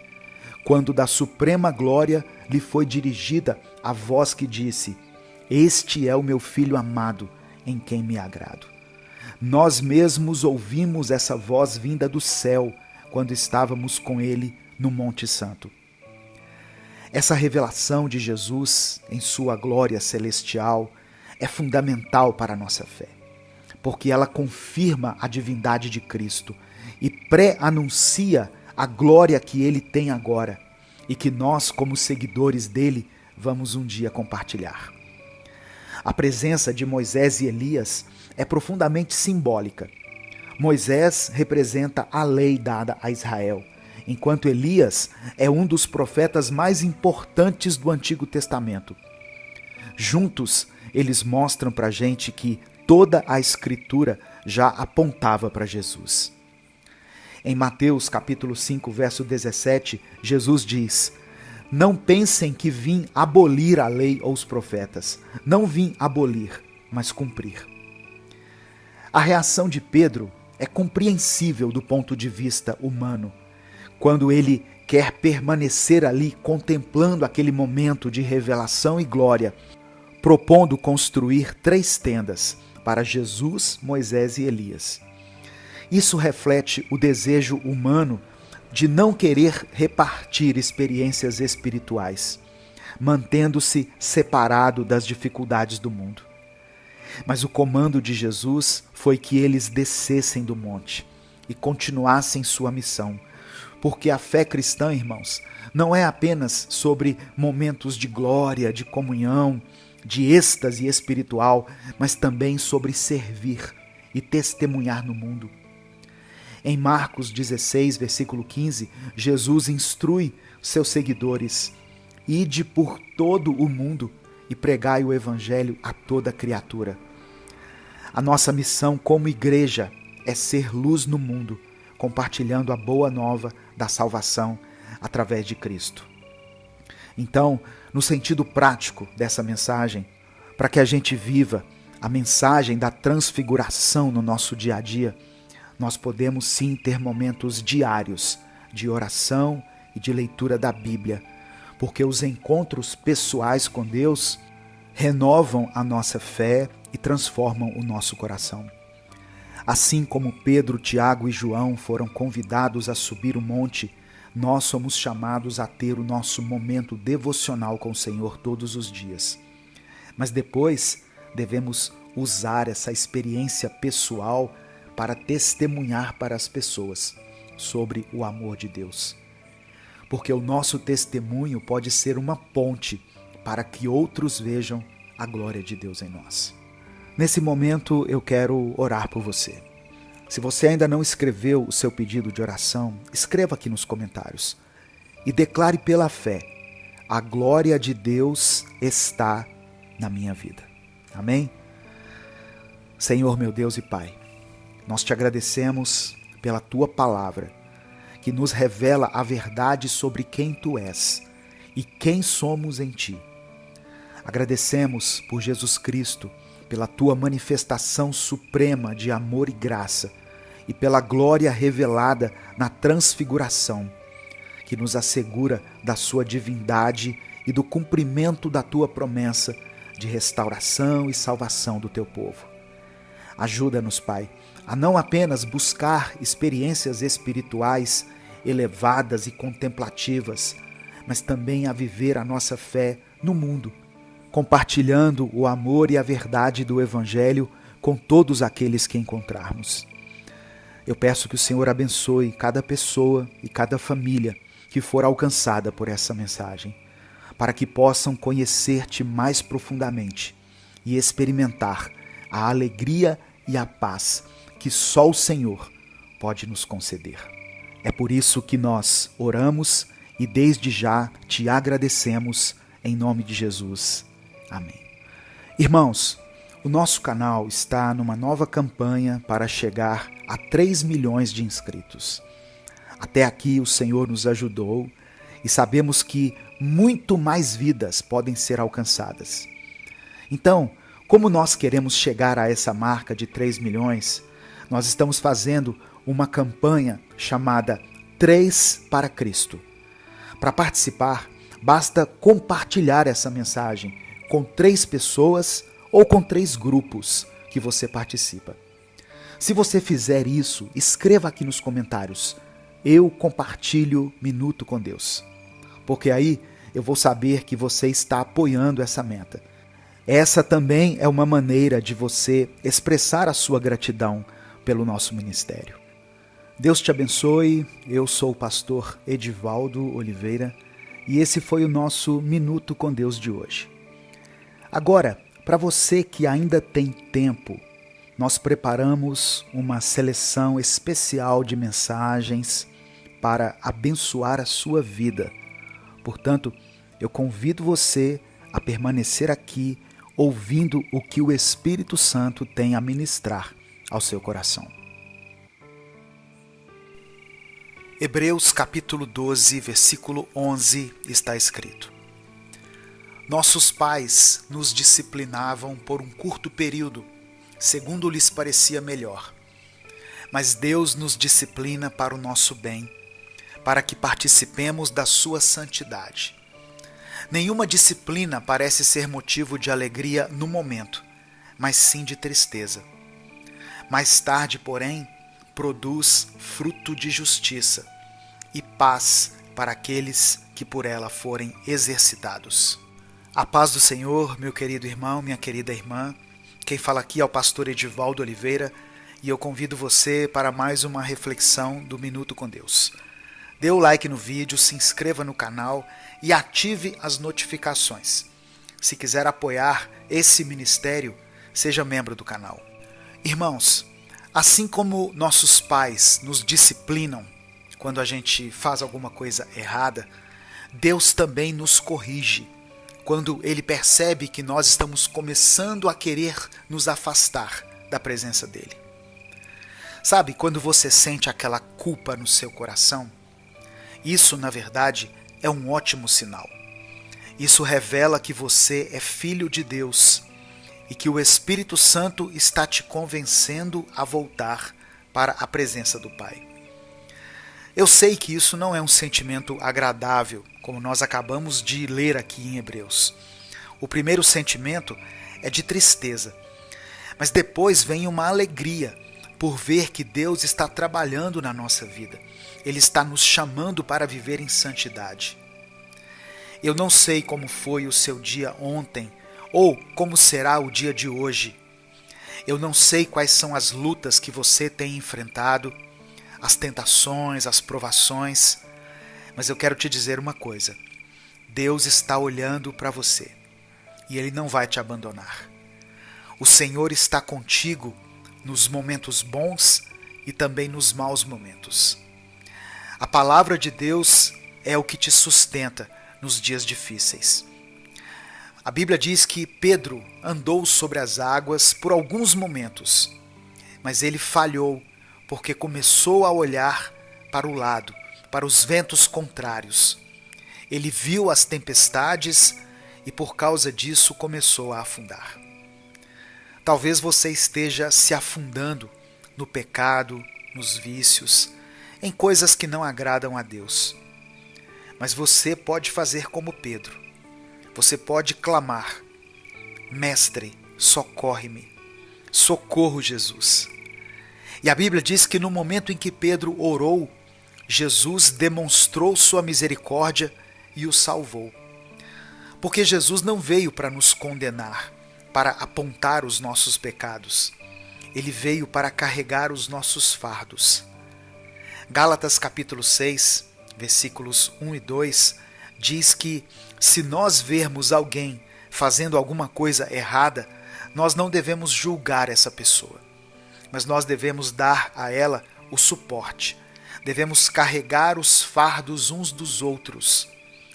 S1: quando da suprema glória lhe foi dirigida a voz que disse: Este é o meu Filho amado, em quem me agrado. Nós mesmos ouvimos essa voz vinda do céu, quando estávamos com ele no Monte Santo. Essa revelação de Jesus em sua glória celestial é fundamental para a nossa fé, porque ela confirma a divindade de Cristo e pré-anuncia a glória que ele tem agora e que nós, como seguidores dele, vamos um dia compartilhar. A presença de Moisés e Elias é profundamente simbólica. Moisés representa a lei dada a Israel, enquanto Elias é um dos profetas mais importantes do Antigo Testamento. Juntos, eles mostram para a gente que toda a Escritura já apontava para Jesus. Em Mateus capítulo 5, verso 17, Jesus diz: Não pensem que vim abolir a lei ou os profetas. Não vim abolir, mas cumprir. A reação de Pedro é compreensível do ponto de vista humano, quando ele quer permanecer ali contemplando aquele momento de revelação e glória, propondo construir 3 tendas para Jesus, Moisés e Elias. Isso reflete o desejo humano de não querer repartir experiências espirituais, mantendo-se separado das dificuldades do mundo. Mas o comando de Jesus foi que eles descessem do monte e continuassem sua missão, porque a fé cristã, irmãos, não é apenas sobre momentos de glória, de comunhão, de êxtase espiritual, mas também sobre servir e testemunhar no mundo. Em Marcos 16, versículo 15, Jesus instrui seus seguidores: Ide por todo o mundo e pregai o evangelho a toda criatura. A nossa missão como igreja é ser luz no mundo, compartilhando a boa nova da salvação através de Cristo. Então, no sentido prático dessa mensagem, para que a gente viva a mensagem da transfiguração no nosso dia a dia, nós podemos sim ter momentos diários de oração e de leitura da Bíblia, porque os encontros pessoais com Deus renovam a nossa fé e transformam o nosso coração. Assim como Pedro, Tiago e João foram convidados a subir o monte, nós somos chamados a ter o nosso momento devocional com o Senhor todos os dias. Mas depois devemos usar essa experiência pessoal para testemunhar para as pessoas sobre o amor de Deus. Porque o nosso testemunho pode ser uma ponte para que outros vejam a glória de Deus em nós. Nesse momento eu quero orar por você. Se você ainda não escreveu o seu pedido de oração, escreva aqui nos comentários e declare pela fé: a glória de Deus está na minha vida. Amém? Senhor, meu Deus e Pai, nós te agradecemos pela tua palavra, que nos revela a verdade sobre quem tu és e quem somos em ti. Agradecemos por Jesus Cristo, pela tua manifestação suprema de amor e graça e pela glória revelada na transfiguração, que que nos assegura da sua divindade e do cumprimento da tua promessa de restauração e salvação do teu povo. Ajuda-nos, Pai, a não apenas buscar experiências espirituais elevadas e contemplativas, mas também a viver a nossa fé no mundo, compartilhando o amor e a verdade do Evangelho com todos aqueles que encontrarmos. Eu peço que o Senhor abençoe cada pessoa e cada família que for alcançada por essa mensagem, para que possam conhecer-te mais profundamente e experimentar a alegria e a paz que só o Senhor pode nos conceder. É por isso que nós oramos e desde já te agradecemos em nome de Jesus. Amém. Irmãos, o nosso canal está numa nova campanha para chegar a 3 milhões de inscritos. Até aqui o Senhor nos ajudou e sabemos que muito mais vidas podem ser alcançadas. Então, como nós queremos chegar a essa marca de 3 milhões, nós estamos fazendo uma campanha chamada 3 para Cristo. Para participar, basta compartilhar essa mensagem com 3 pessoas ou com 3 grupos que você participa. Se você fizer isso, escreva aqui nos comentários: eu compartilho Minuto com Deus. Porque aí eu vou saber que você está apoiando essa meta. Essa também é uma maneira de você expressar a sua gratidão pelo nosso ministério. Deus te abençoe. Eu sou o pastor Edivaldo Oliveira e esse foi o nosso Minuto com Deus de hoje. Agora, para você que ainda tem tempo, nós preparamos uma seleção especial de mensagens para abençoar a sua vida. Portanto, eu convido você a permanecer aqui ouvindo o que o Espírito Santo tem a ministrar ao seu coração. Hebreus capítulo 12, versículo 11 está escrito: Nossos pais nos disciplinavam por um curto período, segundo lhes parecia melhor. Mas Deus nos disciplina para o nosso bem, para que participemos da sua santidade. Nenhuma disciplina parece ser motivo de alegria no momento, mas sim de tristeza. Mais tarde, porém, produz fruto de justiça e paz para aqueles que por ela forem exercitados. A paz do Senhor, meu querido irmão, minha querida irmã. Quem fala aqui é o pastor Edivaldo Oliveira e eu convido você para mais uma reflexão do Minuto com Deus. Dê o like no vídeo, se inscreva no canal e ative as notificações. Se quiser apoiar esse ministério, seja membro do canal. Irmãos, assim como nossos pais nos disciplinam quando a gente faz alguma coisa errada, Deus também nos corrige quando Ele percebe que nós estamos começando a querer nos afastar da presença dEle. Sabe, quando você sente aquela culpa no seu coração, isso, na verdade, é um ótimo sinal. Isso revela que você é filho de Deus e que o Espírito Santo está te convencendo a voltar para a presença do Pai. Eu sei que isso não é um sentimento agradável, como nós acabamos de ler aqui em Hebreus. O primeiro sentimento é de tristeza, mas depois vem uma alegria por ver que Deus está trabalhando na nossa vida. Ele está nos chamando para viver em santidade. Eu não sei como foi o seu dia ontem ou como será o dia de hoje. Eu não sei quais são as lutas que você tem enfrentado, as tentações, as provações, mas eu quero te dizer uma coisa: Deus está olhando para você e Ele não vai te abandonar. O Senhor está contigo nos momentos bons e também nos maus momentos. A palavra de Deus é o que te sustenta nos dias difíceis. A Bíblia diz que Pedro andou sobre as águas por alguns momentos, mas ele falhou porque começou a olhar para o lado, para os ventos contrários. Ele viu as tempestades e por causa disso começou a afundar. Talvez você esteja se afundando no pecado, nos vícios, em coisas que não agradam a Deus. Mas você pode fazer como Pedro. Você pode clamar: Mestre, socorre-me. Socorro, Jesus. E a Bíblia diz que no momento em que Pedro orou, Jesus demonstrou sua misericórdia e o salvou. Porque Jesus não veio para nos condenar, para apontar os nossos pecados. Ele veio para carregar os nossos fardos. Gálatas capítulo 6, versículos 1 e 2, diz que se nós vermos alguém fazendo alguma coisa errada, nós não devemos julgar essa pessoa, mas nós devemos dar a ela o suporte. Devemos carregar os fardos uns dos outros,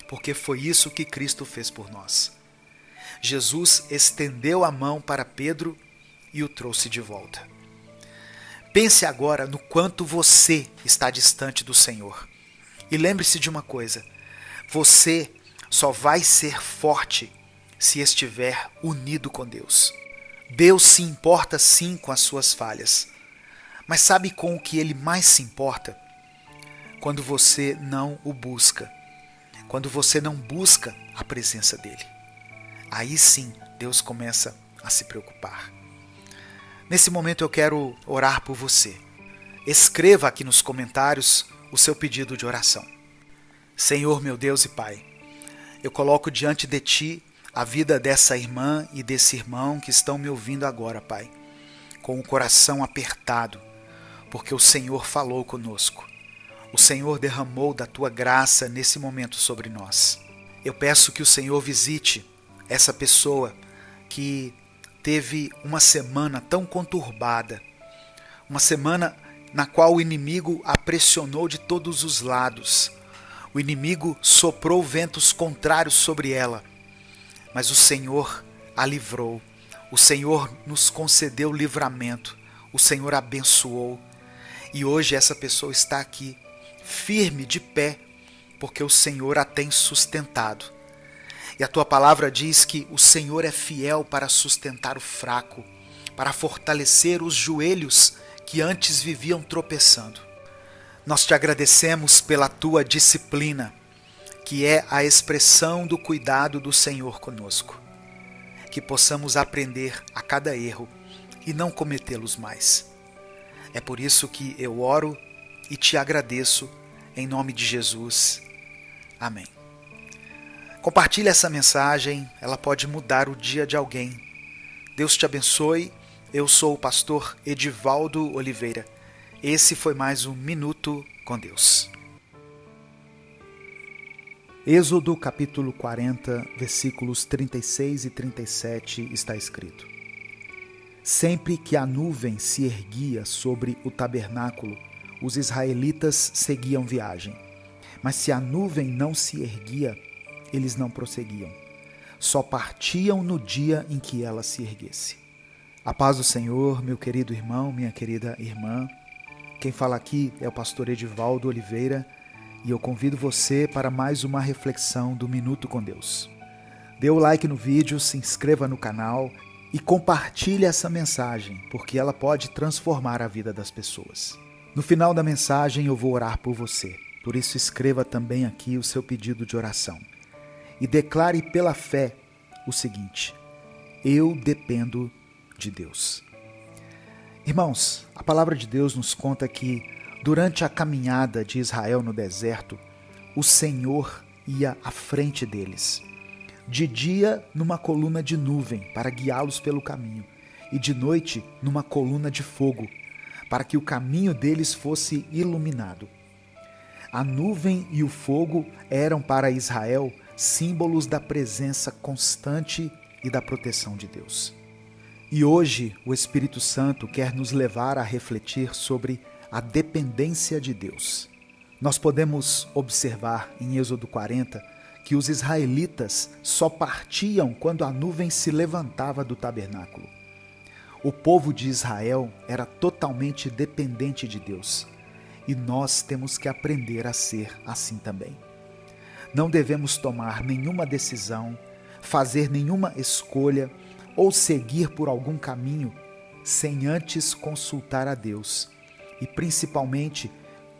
S1: porque foi isso que Cristo fez por nós. Jesus estendeu a mão para Pedro e o trouxe de volta. Pense agora no quanto você está distante do Senhor. E lembre-se de uma coisa: você só vai ser forte se estiver unido com Deus. Deus se importa sim com as suas falhas, mas sabe com o que Ele mais se importa? Quando você não o busca, quando você não busca a presença dEle. Aí sim Deus começa a se preocupar. Nesse momento eu quero orar por você. Escreva aqui nos comentários o seu pedido de oração. Senhor, meu Deus e Pai, eu coloco diante de Ti a vida dessa irmã e desse irmão que estão me ouvindo agora, Pai, com o coração apertado, porque o Senhor falou conosco. O Senhor derramou da Tua graça nesse momento sobre nós. Eu peço que o Senhor visite essa pessoa que teve uma semana tão conturbada, uma semana na qual o inimigo a pressionou de todos os lados. O inimigo soprou ventos contrários sobre ela, mas o Senhor a livrou. O Senhor nos concedeu livramento. O Senhor abençoou. E hoje essa pessoa está aqui, firme, de pé, porque o Senhor a tem sustentado. E a Tua palavra diz que o Senhor é fiel para sustentar o fraco, para fortalecer os joelhos que antes viviam tropeçando. Nós Te agradecemos pela Tua disciplina, que é a expressão do cuidado do Senhor conosco. Que possamos aprender a cada erro e não cometê-los mais. É por isso que eu oro e Te agradeço em nome de Jesus. Amém. Compartilhe essa mensagem, ela pode mudar o dia de alguém. Deus te abençoe. Eu sou o pastor Edivaldo Oliveira. Esse foi mais um Minuto com Deus. Êxodo capítulo 40, versículos 36 e 37 está escrito: Sempre que a nuvem se erguia sobre o tabernáculo, os israelitas seguiam viagem. Mas se a nuvem não se erguia, eles não prosseguiam. Só partiam no dia em que ela se erguesse. A paz do Senhor, meu querido irmão, minha querida irmã. Quem fala aqui é o pastor Edivaldo Oliveira e eu convido você para mais uma reflexão do Minuto com Deus. Dê o like no vídeo, se inscreva no canal e compartilhe essa mensagem, porque ela pode transformar a vida das pessoas. No final da mensagem eu vou orar por você, por isso escreva também aqui o seu pedido de oração. E declare pela fé o seguinte: eu dependo de Deus. Irmãos, a palavra de Deus nos conta que durante a caminhada de Israel no deserto, o Senhor ia à frente deles. De dia, numa coluna de nuvem para guiá-los pelo caminho, e de noite, numa coluna de fogo, para que o caminho deles fosse iluminado. A nuvem e o fogo eram para Israel símbolos da presença constante e da proteção de Deus. E hoje o Espírito Santo quer nos levar a refletir sobre a dependência de Deus. Nós podemos observar em Êxodo 40 que os israelitas só partiam quando a nuvem se levantava do tabernáculo. O povo de Israel era totalmente dependente de Deus e nós temos que aprender a ser assim também. Não devemos tomar nenhuma decisão, fazer nenhuma escolha ou seguir por algum caminho sem antes consultar a Deus e principalmente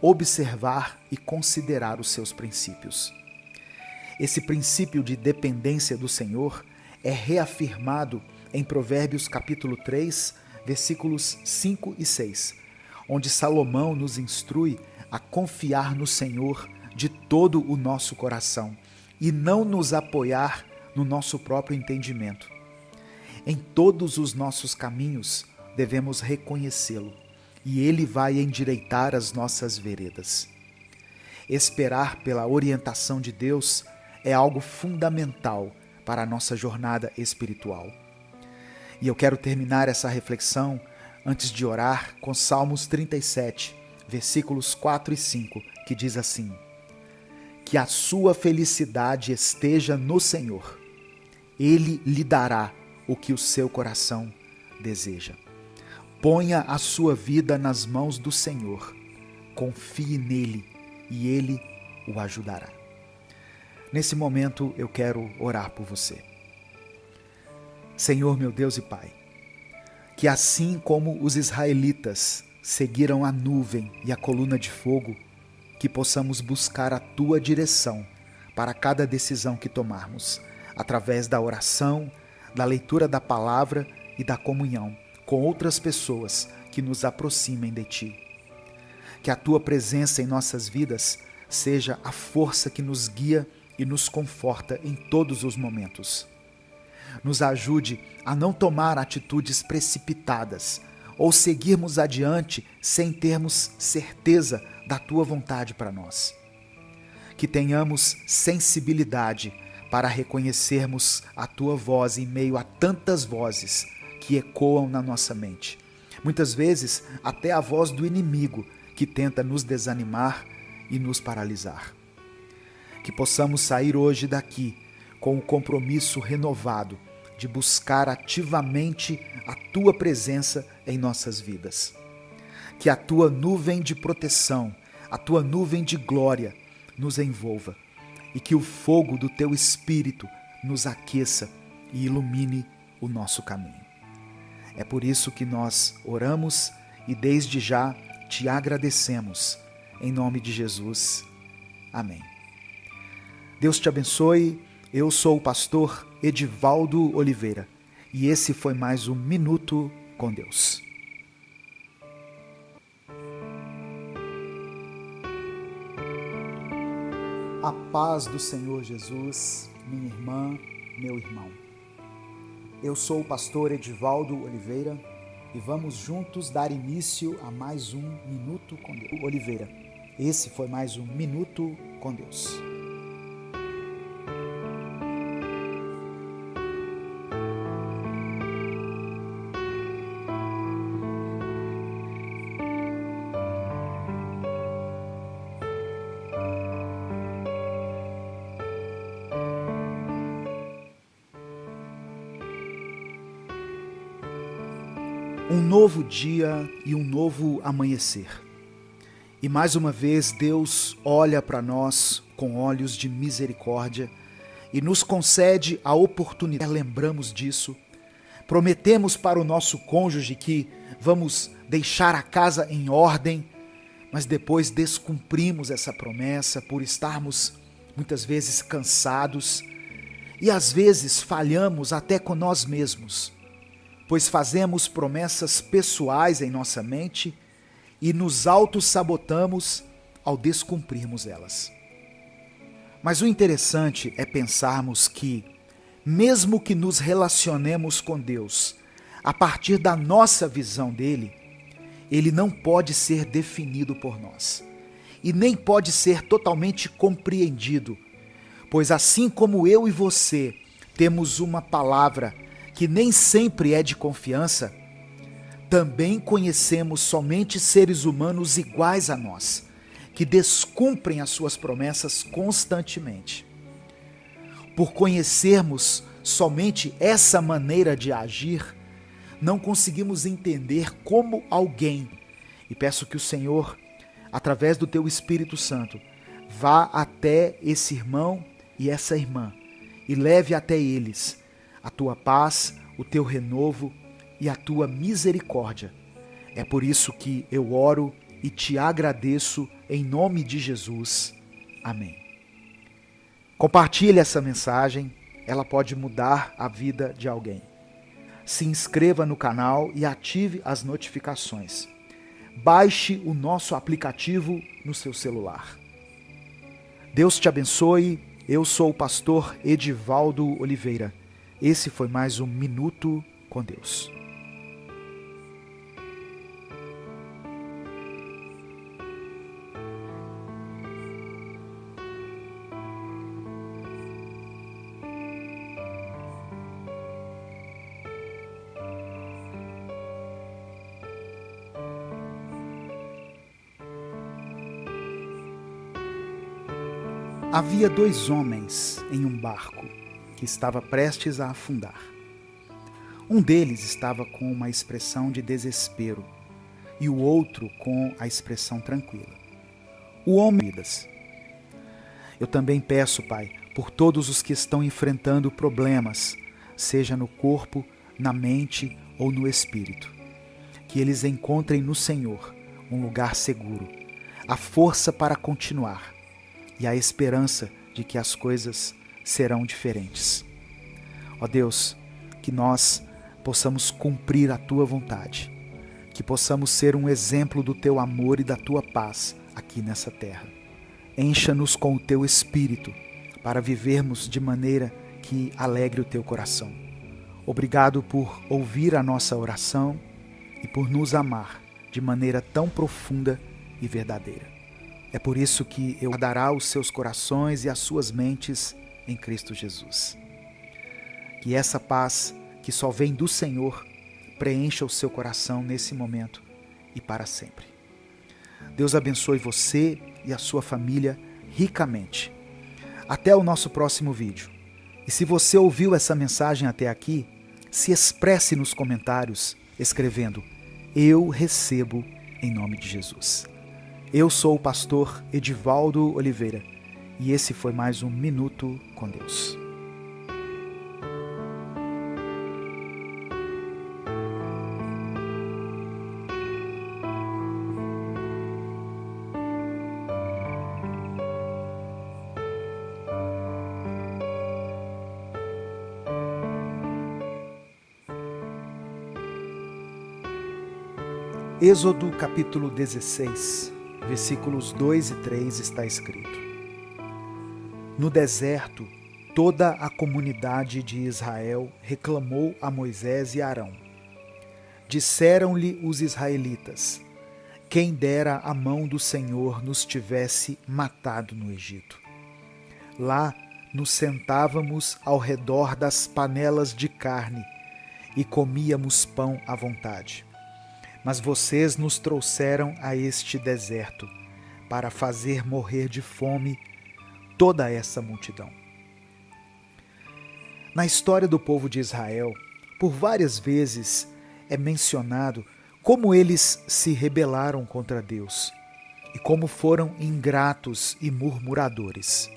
S1: observar e considerar os seus princípios. Esse princípio de dependência do Senhor é reafirmado em Provérbios capítulo 3, versículos 5 e 6, onde Salomão nos instrui a confiar no Senhor de todo o nosso coração e não nos apoiar no nosso próprio entendimento. Em todos os nossos caminhos devemos reconhecê-lo e ele vai endireitar as nossas veredas. Esperar pela orientação de Deus é algo fundamental para a nossa jornada espiritual. E eu quero terminar essa reflexão, antes de orar, com Salmos 37, versículos 4 e 5, que diz assim: que a sua felicidade esteja no Senhor. Ele lhe dará o que o seu coração deseja. Ponha a sua vida nas mãos do Senhor. Confie nele e ele o ajudará. Nesse momento eu quero orar por você. Senhor, meu Deus e Pai, que assim como os israelitas seguiram a nuvem e a coluna de fogo, que possamos buscar a Tua direção para cada decisão que tomarmos, através da oração, da leitura da palavra e da comunhão com outras pessoas que nos aproximem de Ti. Que a Tua presença em nossas vidas seja a força que nos guia e nos conforta em todos os momentos. Nos ajude a não tomar atitudes precipitadas ou seguirmos adiante sem termos certeza da Tua vontade para nós. Que tenhamos sensibilidade para reconhecermos a Tua voz em meio a tantas vozes que ecoam na nossa mente. Muitas vezes até a voz do inimigo que tenta nos desanimar e nos paralisar. Que possamos sair hoje daqui com o compromisso renovado de buscar ativamente a Tua presença em nossas vidas. Que a Tua nuvem de proteção, a Tua nuvem de glória nos envolva e que o fogo do Teu Espírito nos aqueça e ilumine o nosso caminho. É por isso que nós oramos e desde já Te agradecemos. Em nome de Jesus. Amém. Deus te abençoe. Eu sou o pastor Edivaldo Oliveira e esse foi mais um Minuto com Deus. A paz do Senhor Jesus, minha irmã, meu irmão. Eu sou o pastor Edivaldo Oliveira e vamos juntos dar início a mais um Minuto com Deus. Oliveira, esse foi mais um Minuto com Deus. Um novo dia e um novo amanhecer. E mais uma vez Deus olha para nós com olhos de misericórdia e nos concede a oportunidade. Lembramos disso, prometemos para o nosso cônjuge que vamos deixar a casa em ordem, mas depois descumprimos essa promessa por estarmos muitas vezes cansados e às vezes falhamos até com nós mesmos, pois fazemos promessas pessoais em nossa mente e nos auto-sabotamos ao descumprirmos elas. Mas o interessante é pensarmos que, mesmo que nos relacionemos com Deus a partir da nossa visão dele, ele não pode ser definido por nós e nem pode ser totalmente compreendido, pois assim como eu e você temos uma palavra que nem sempre é de confiança, também conhecemos somente seres humanos iguais a nós, que descumprem as suas promessas constantemente. Por conhecermos somente essa maneira de agir, não conseguimos entender como alguém, e peço que o Senhor, através do Teu Espírito Santo, vá até esse irmão e essa irmã e leve até eles a Tua paz, o Teu renovo e a Tua misericórdia. É por isso que eu oro e Te agradeço em nome de Jesus. Amém. Compartilhe essa mensagem, ela pode mudar a vida de alguém. Se inscreva no canal e ative as notificações. Baixe o nosso aplicativo no seu celular. Deus te abençoe. Eu sou o pastor Edivaldo Oliveira. Esse foi mais um Minuto com Deus. Havia 2 homens em um barco que estava prestes a afundar. Um deles estava com uma expressão de desespero e o outro com a expressão tranquila. O homem, eu também peço, Pai, por todos os que estão enfrentando problemas, seja no corpo, na mente ou no espírito, que eles encontrem no Senhor um lugar seguro, a força para continuar e a esperança de que as coisas serão diferentes. Ó Deus, que nós possamos cumprir a Tua vontade, que possamos ser um exemplo do Teu amor e da Tua paz aqui nessa terra. Encha-nos com o Teu Espírito para vivermos de maneira que alegre o Teu coração. Obrigado por ouvir a nossa oração e por nos amar de maneira tão profunda e verdadeira. É por isso que eu dará os seus corações e as suas mentes em Cristo Jesus. Que essa paz que só vem do Senhor preencha o seu coração nesse momento e para sempre. Deus abençoe você e a sua família ricamente. Até o nosso próximo vídeo. E se você ouviu essa mensagem até aqui, se expresse nos comentários escrevendo: eu recebo em nome de Jesus. Eu sou o pastor Edivaldo Oliveira e esse foi mais um Minuto com Deus. Êxodo capítulo 16, versículos 2 e 3 está escrito: No deserto, toda a comunidade de Israel reclamou a Moisés e Arão. Disseram-lhe os israelitas: quem dera a mão do Senhor nos tivesse matado no Egito. Lá nos sentávamos ao redor das panelas de carne e comíamos pão à vontade. Mas vocês nos trouxeram a este deserto para fazer morrer de fome toda essa multidão. Na história do povo de Israel, por várias vezes é mencionado como eles se rebelaram contra Deus e como foram ingratos e murmuradores.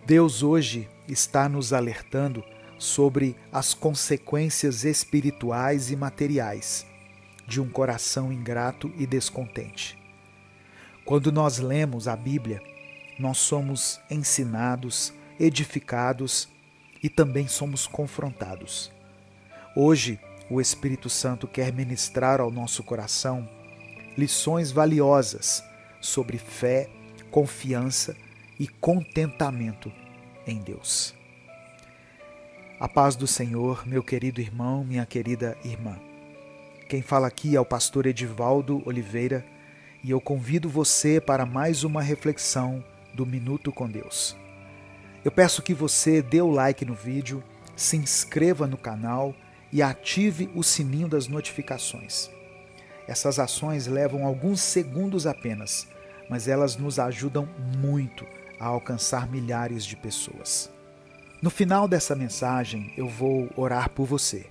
S1: Deus hoje está nos alertando sobre as consequências espirituais e materiais de um coração ingrato e descontente. Quando nós lemos a Bíblia, nós somos ensinados, edificados e também somos confrontados. Hoje, o Espírito Santo quer ministrar ao nosso coração lições valiosas sobre fé, confiança e contentamento em Deus. A paz do Senhor, meu querido irmão, minha querida irmã. Quem fala aqui é o pastor Edivaldo Oliveira e eu convido você para mais uma reflexão do Minuto com Deus. Eu peço que você dê o like no vídeo, se inscreva no canal e ative o sininho das notificações. Essas ações levam alguns segundos apenas, mas elas nos ajudam muito a alcançar milhares de pessoas. No final dessa mensagem eu vou orar por você.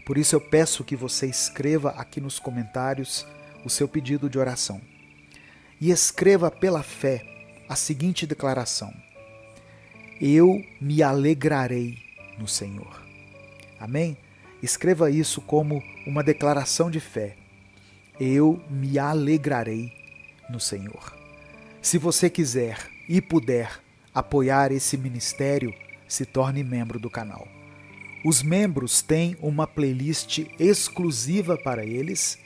S1: Por isso eu peço que você escreva aqui nos comentários o seu pedido de oração. E escreva pela fé a seguinte declaração: eu me alegrarei no Senhor. Amém? Escreva isso como uma declaração de fé. Eu me alegrarei no Senhor. Se você quiser e puder, apoiar esse ministério, se torne membro do canal. Os membros têm uma playlist exclusiva para eles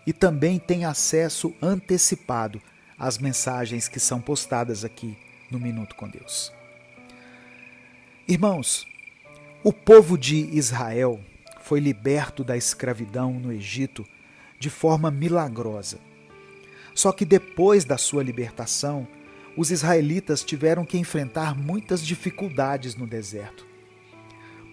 S1: e também têm acesso antecipado às mensagens que são postadas aqui no Minuto com Deus. Irmãos, o povo de Israel foi liberto da escravidão no Egito de forma milagrosa. Só que depois da sua libertação, os israelitas tiveram que enfrentar muitas dificuldades no deserto.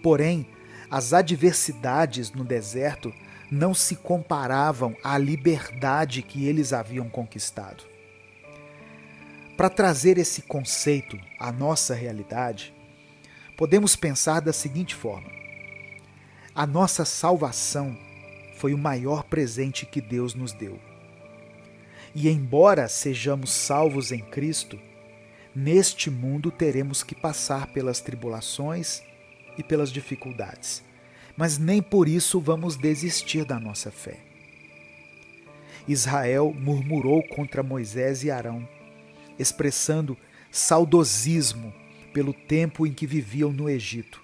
S1: Porém, as adversidades no deserto não se comparavam à liberdade que eles haviam conquistado. Para trazer esse conceito à nossa realidade, podemos pensar da seguinte forma: a nossa salvação foi o maior presente que Deus nos deu. E embora sejamos salvos em Cristo, neste mundo teremos que passar pelas tribulações e pelas dificuldades, mas nem por isso vamos desistir da nossa fé. Israel murmurou contra Moisés e Arão, expressando saudosismo pelo tempo em que viviam no Egito,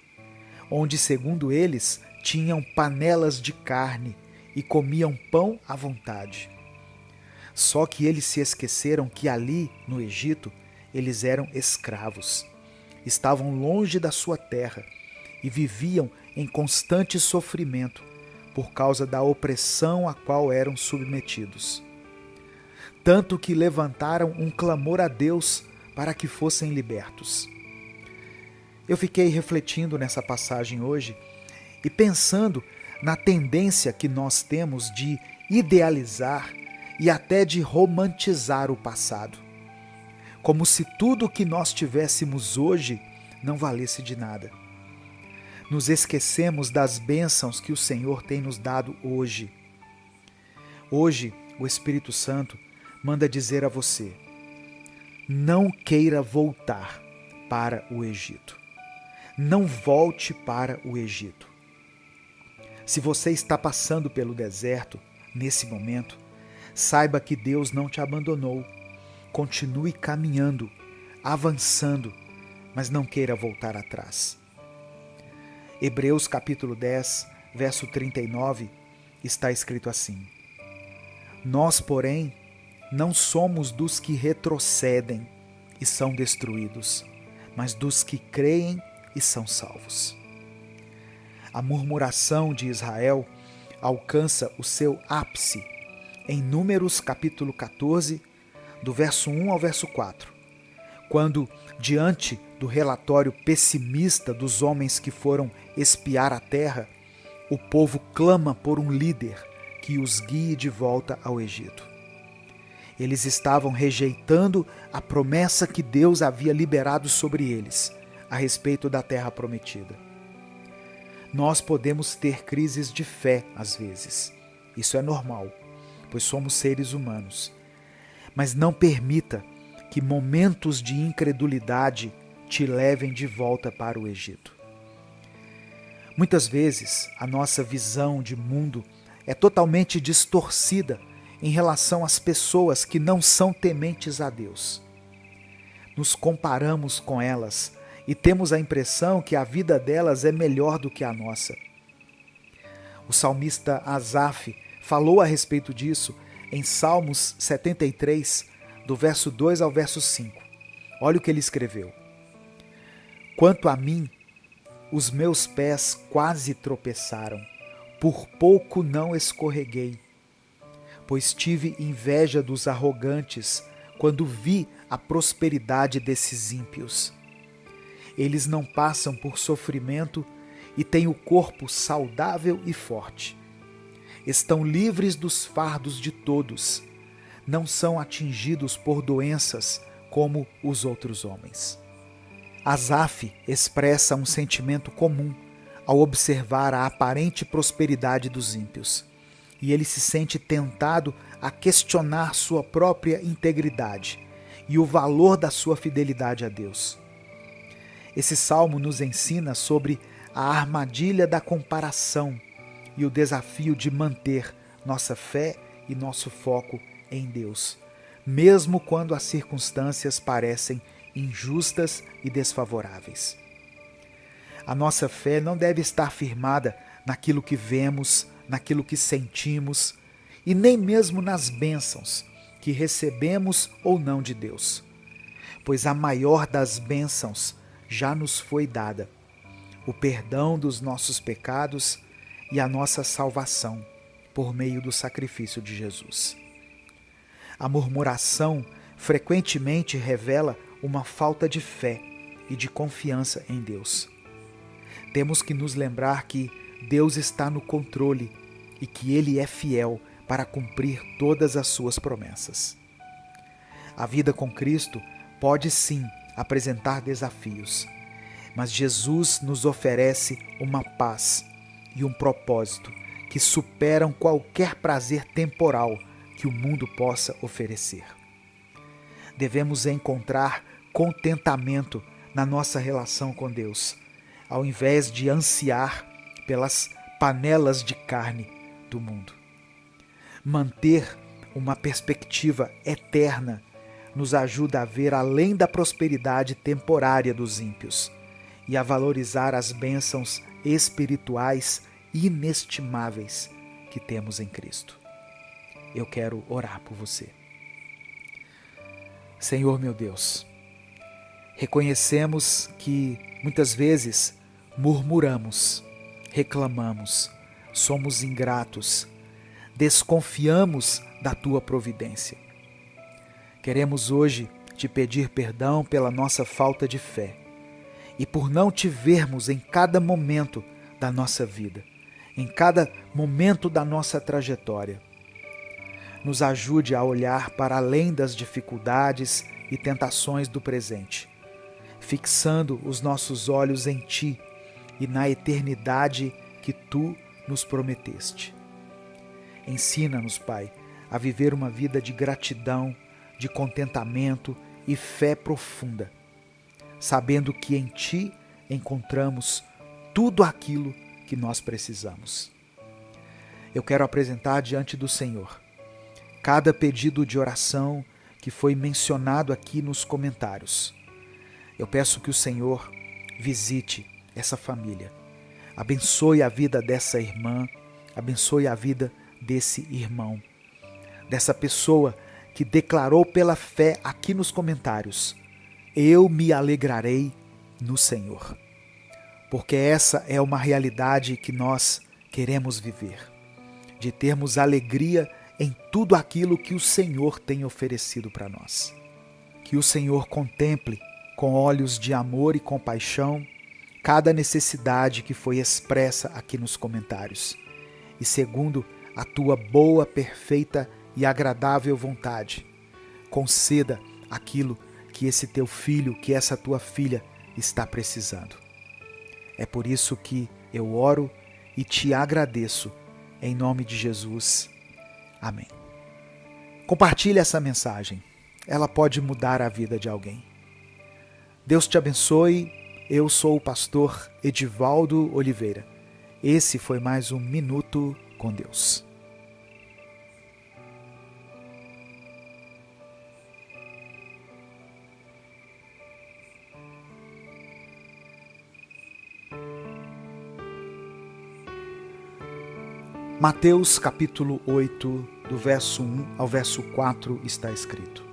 S1: onde, segundo eles, tinham panelas de carne e comiam pão à vontade. Só que eles se esqueceram que ali, no Egito, eles eram escravos, estavam longe da sua terra e viviam em constante sofrimento por causa da opressão a qual eram submetidos. Tanto que levantaram um clamor a Deus para que fossem libertos. Eu fiquei refletindo nessa passagem hoje e pensando na tendência que nós temos de idealizar e até de romantizar o passado, como se tudo o que nós tivéssemos hoje não valesse de nada. Nos esquecemos das bênçãos que o Senhor tem nos dado hoje. Hoje, o Espírito Santo manda dizer a você: não queira voltar para o Egito. Não volte para o Egito. Se você está passando pelo deserto, nesse momento, saiba que Deus não te abandonou. Continue caminhando, avançando, mas não queira voltar atrás. Hebreus capítulo 10, verso 39, está escrito assim: nós, porém, não somos dos que retrocedem e são destruídos, mas dos que creem e são salvos. A murmuração de Israel alcança o seu ápice em Números capítulo 14, do verso 1 ao verso 4, quando, diante do relatório pessimista dos homens que foram espiar a terra, o povo clama por um líder que os guie de volta ao Egito. Eles estavam rejeitando a promessa que Deus havia liberado sobre eles a respeito da terra prometida. Nós podemos ter crises de fé às vezes. Isso é normal, pois somos seres humanos. Mas não permita que momentos de incredulidade te levem de volta para o Egito. Muitas vezes a nossa visão de mundo é totalmente distorcida em relação às pessoas que não são tementes a Deus. Nos comparamos com elas e temos a impressão que a vida delas é melhor do que a nossa. O salmista Asaf falou a respeito disso em Salmos 73, do verso 2 ao verso 5. Olha o que ele escreveu: quanto a mim, os meus pés quase tropeçaram, por pouco não escorreguei, pois tive inveja dos arrogantes quando vi a prosperidade desses ímpios. Eles não passam por sofrimento e têm o corpo saudável e forte. Estão livres dos fardos de todos. Não são atingidos por doenças como os outros homens. Asaf expressa um sentimento comum ao observar a aparente prosperidade dos ímpios, e ele se sente tentado a questionar sua própria integridade e o valor da sua fidelidade a Deus. Esse salmo nos ensina sobre a armadilha da comparação e o desafio de manter nossa fé e nosso foco em Deus, mesmo quando as circunstâncias parecem injustas e desfavoráveis. A nossa fé não deve estar firmada naquilo que vemos, naquilo que sentimos e nem mesmo nas bênçãos que recebemos ou não de Deus, pois a maior das bênçãos já nos foi dada, o perdão dos nossos pecados e a nossa salvação por meio do sacrifício de Jesus. A murmuração frequentemente revela uma falta de fé e de confiança em Deus. Temos que nos lembrar que Deus está no controle e que Ele é fiel para cumprir todas as suas promessas. A vida com Cristo pode sim apresentar desafios, mas Jesus nos oferece uma paz e um propósito que superam qualquer prazer temporal que o mundo possa oferecer. Devemos encontrar contentamento na nossa relação com Deus, ao invés de ansiar pelas panelas de carne do mundo. Manter uma perspectiva eterna nos ajuda a ver além da prosperidade temporária dos ímpios e a valorizar as bênçãos espirituais inestimáveis que temos em Cristo. Eu quero orar por você. Senhor meu Deus, reconhecemos que muitas vezes murmuramos, reclamamos, somos ingratos, desconfiamos da Tua providência. Queremos hoje te pedir perdão pela nossa falta de fé e por não te vermos em cada momento da nossa vida, em cada momento da nossa trajetória. Nos ajude a olhar para além das dificuldades e tentações do presente, fixando os nossos olhos em Ti e na eternidade que Tu nos prometeste. Ensina-nos, Pai, a viver uma vida de gratidão, de contentamento e fé profunda, sabendo que em Ti encontramos tudo aquilo que nós precisamos. Eu quero apresentar diante do Senhor cada pedido de oração que foi mencionado aqui nos comentários. Eu peço que o Senhor visite essa família, abençoe a vida dessa irmã, abençoe a vida desse irmão, dessa pessoa que declarou pela fé aqui nos comentários: eu me alegrarei no Senhor. Porque essa é uma realidade que nós queremos viver, de termos alegria em tudo aquilo que o Senhor tem oferecido para nós. Que o Senhor contemple com olhos de amor e compaixão cada necessidade que foi expressa aqui nos comentários. E segundo a Tua boa, perfeita e agradável vontade, conceda aquilo que esse Teu filho, que essa Tua filha está precisando. É por isso que eu oro e te agradeço, em nome de Jesus. Amém. Compartilhe essa mensagem. Ela pode mudar a vida de alguém. Deus te abençoe. Eu sou o pastor Edivaldo Oliveira. Esse foi mais um Minuto com Deus. Mateus capítulo 8, do verso 1 ao verso 4 está escrito: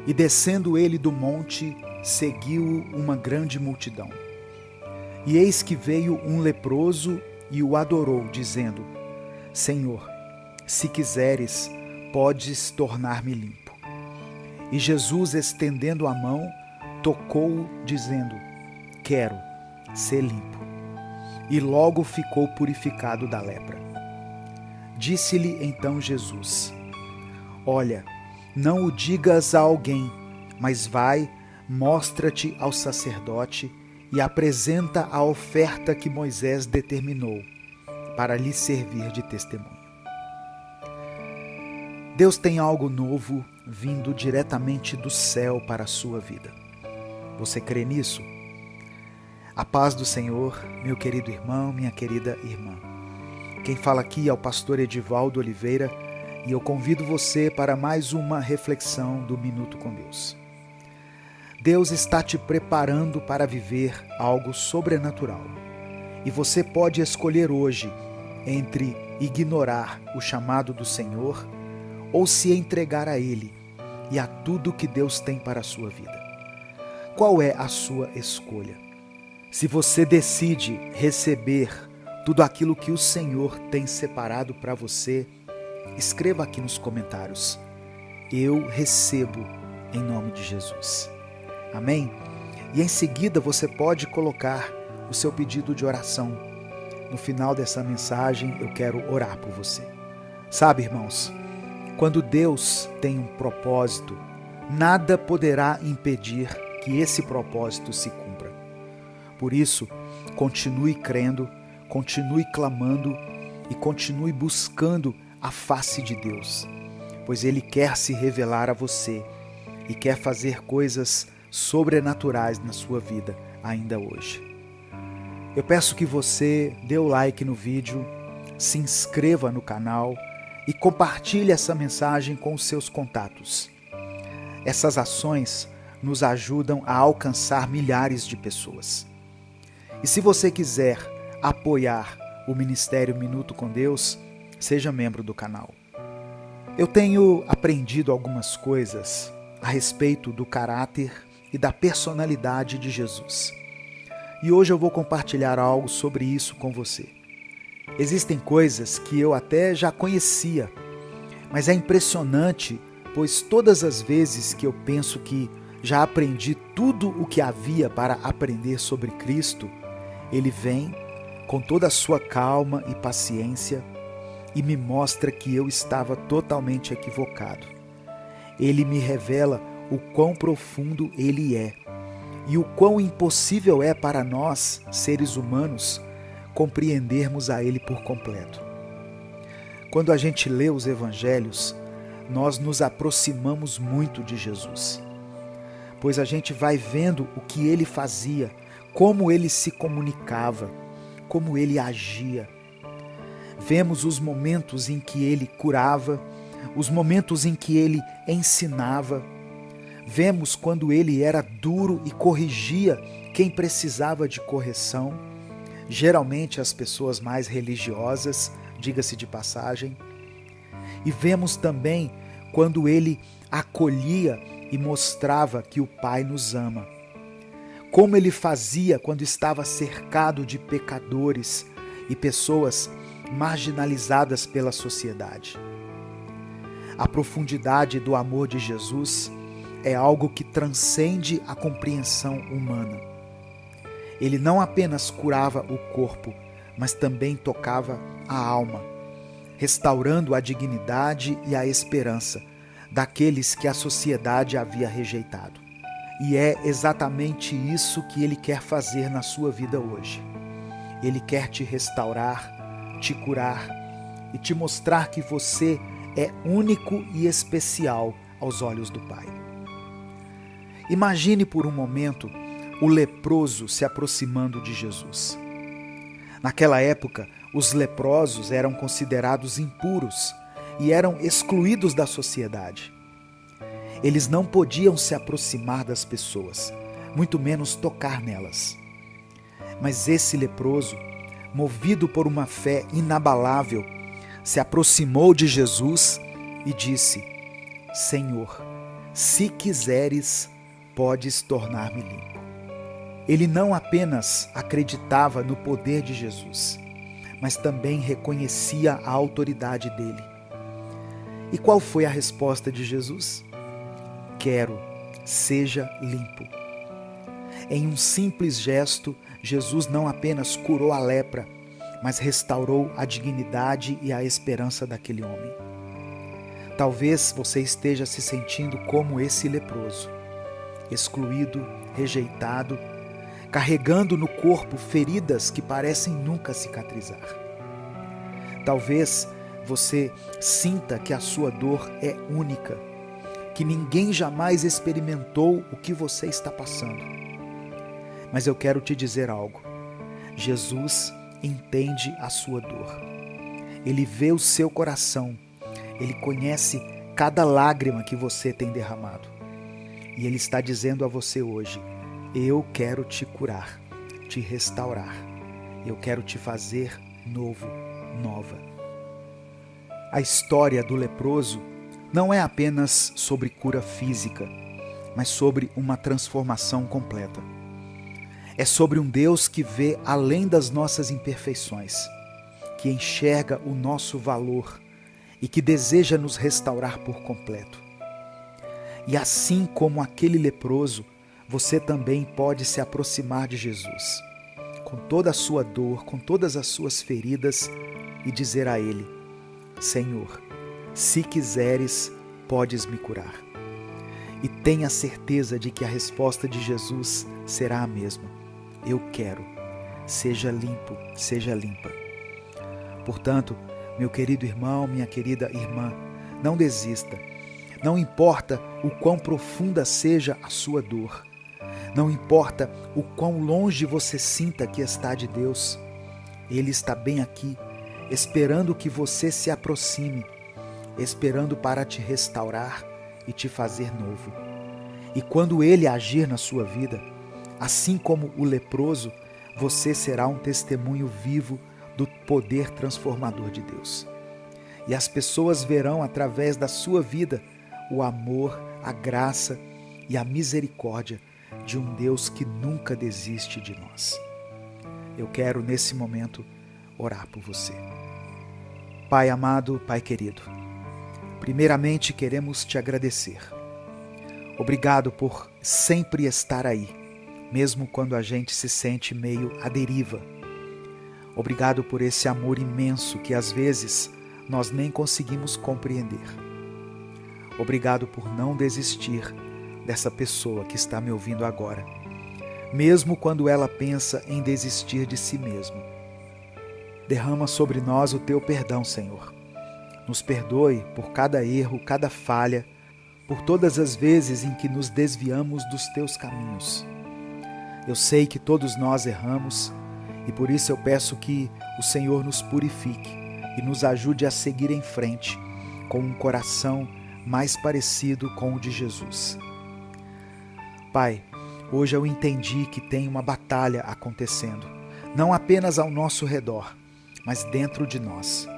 S1: E descendo ele do monte, seguiu-o uma grande multidão. E eis que veio um leproso e o adorou, dizendo: Senhor, se quiseres, podes tornar-me limpo. E Jesus, estendendo a mão, tocou-o, dizendo: Quero ser limpo. E logo ficou purificado da lepra. Disse-lhe então Jesus: Olha, não o digas a alguém, mas vai, mostra-te ao sacerdote e apresenta a oferta que Moisés determinou, para lhe servir de testemunho. Deus tem algo novo vindo diretamente do céu para a sua vida. Você crê nisso? A paz do Senhor, meu querido irmão, minha querida irmã. Quem fala aqui é o pastor Edivaldo Oliveira e eu convido você para mais uma reflexão do Minuto com Deus. Deus está te preparando para viver algo sobrenatural. E você pode escolher hoje entre ignorar o chamado do Senhor ou se entregar a Ele e a tudo que Deus tem para a sua vida. Qual é a sua escolha? Se você decide receber tudo aquilo que o Senhor tem separado para você, escreva aqui nos comentários: eu recebo em nome de Jesus. Amém? E em seguida você pode colocar o seu pedido de oração. No final dessa mensagem eu quero orar por você. Sabe, irmãos, quando Deus tem um propósito, nada poderá impedir que esse propósito se cumpra. Por isso, continue crendo, continue clamando e continue buscando a face de Deus, pois Ele quer se revelar a você e quer fazer coisas sobrenaturais na sua vida ainda hoje. Eu peço que você dê o like no vídeo, se inscreva no canal e compartilhe essa mensagem com os seus contatos. Essas ações nos ajudam a alcançar milhares de pessoas. E se você quiser apoiar o Ministério Minuto com Deus, seja membro do canal. Eu tenho aprendido algumas coisas a respeito do caráter e da personalidade de Jesus. E hoje eu vou compartilhar algo sobre isso com você. Existem coisas que eu até já conhecia, mas é impressionante, pois todas as vezes que eu penso que já aprendi tudo o que havia para aprender sobre Cristo, Ele vem com toda a sua calma e paciência e me mostra que eu estava totalmente equivocado. Ele me revela o quão profundo Ele é e o quão impossível é para nós, seres humanos, compreendermos a Ele por completo. Quando a gente lê os evangelhos, nós nos aproximamos muito de Jesus, pois a gente vai vendo o que Ele fazia, como Ele se comunicava, como Ele agia. Vemos os momentos em que Ele curava, os momentos em que Ele ensinava. Vemos quando Ele era duro e corrigia quem precisava de correção, geralmente as pessoas mais religiosas, diga-se de passagem. E vemos também quando Ele acolhia e mostrava que o Pai nos ama. Como Ele fazia quando estava cercado de pecadores e pessoas marginalizadas pela sociedade. A profundidade do amor de Jesus é algo que transcende a compreensão humana. Ele não apenas curava o corpo, mas também tocava a alma, restaurando a dignidade e a esperança daqueles que a sociedade havia rejeitado. E é exatamente isso que Ele quer fazer na sua vida hoje. Ele quer te restaurar, te curar e te mostrar que você é único e especial aos olhos do Pai. Imagine por um momento o leproso se aproximando de Jesus. Naquela época, os leprosos eram considerados impuros e eram excluídos da sociedade. Eles não podiam se aproximar das pessoas, muito menos tocar nelas. Mas esse leproso, movido por uma fé inabalável, se aproximou de Jesus e disse: Senhor, se quiseres, podes tornar-me limpo. Ele não apenas acreditava no poder de Jesus, mas também reconhecia a autoridade dele. E qual foi a resposta de Jesus? Quero, seja limpo. Em um simples gesto, Jesus não apenas curou a lepra, mas restaurou a dignidade e a esperança daquele homem. Talvez você esteja se sentindo como esse leproso, excluído, rejeitado, carregando no corpo feridas que parecem nunca cicatrizar. Talvez você sinta que a sua dor é única, que ninguém jamais experimentou o que você está passando. Mas eu quero te dizer algo. Jesus entende a sua dor. Ele vê o seu coração. Ele conhece cada lágrima que você tem derramado. E Ele está dizendo a você hoje: eu quero te curar, te restaurar. Eu quero te fazer novo, nova. A história do leproso não é apenas sobre cura física, mas sobre uma transformação completa. É sobre um Deus que vê além das nossas imperfeições, que enxerga o nosso valor e que deseja nos restaurar por completo. E assim como aquele leproso, você também pode se aproximar de Jesus, com toda a sua dor, com todas as suas feridas, e dizer a Ele: Senhor, se quiseres, podes me curar. E tenha certeza de que a resposta de Jesus será a mesma: eu quero, seja limpo, seja limpa. Portanto, meu querido irmão, minha querida irmã, não desista. Não importa o quão profunda seja a sua dor, não importa o quão longe você sinta que está de Deus, Ele está bem aqui, esperando que você se aproxime, esperando para te restaurar e te fazer novo. E quando Ele agir na sua vida, assim como o leproso, você será um testemunho vivo do poder transformador de Deus. E as pessoas verão através da sua vida o amor, a graça e a misericórdia de um Deus que nunca desiste de nós. Eu quero, nesse momento, orar por você. Pai amado, Pai querido, primeiramente queremos te agradecer. Obrigado por sempre estar aí, mesmo quando a gente se sente meio à deriva. Obrigado por esse amor imenso que às vezes nós nem conseguimos compreender. Obrigado por não desistir dessa pessoa que está me ouvindo agora, mesmo quando ela pensa em desistir de si mesma. Derrama sobre nós o teu perdão, Senhor. Nos perdoe por cada erro, cada falha, por todas as vezes em que nos desviamos dos teus caminhos. Eu sei que todos nós erramos e por isso eu peço que o Senhor nos purifique e nos ajude a seguir em frente com um coração mais parecido com o de Jesus. Pai, hoje eu entendi que tem uma batalha acontecendo, não apenas ao nosso redor, mas dentro de nós.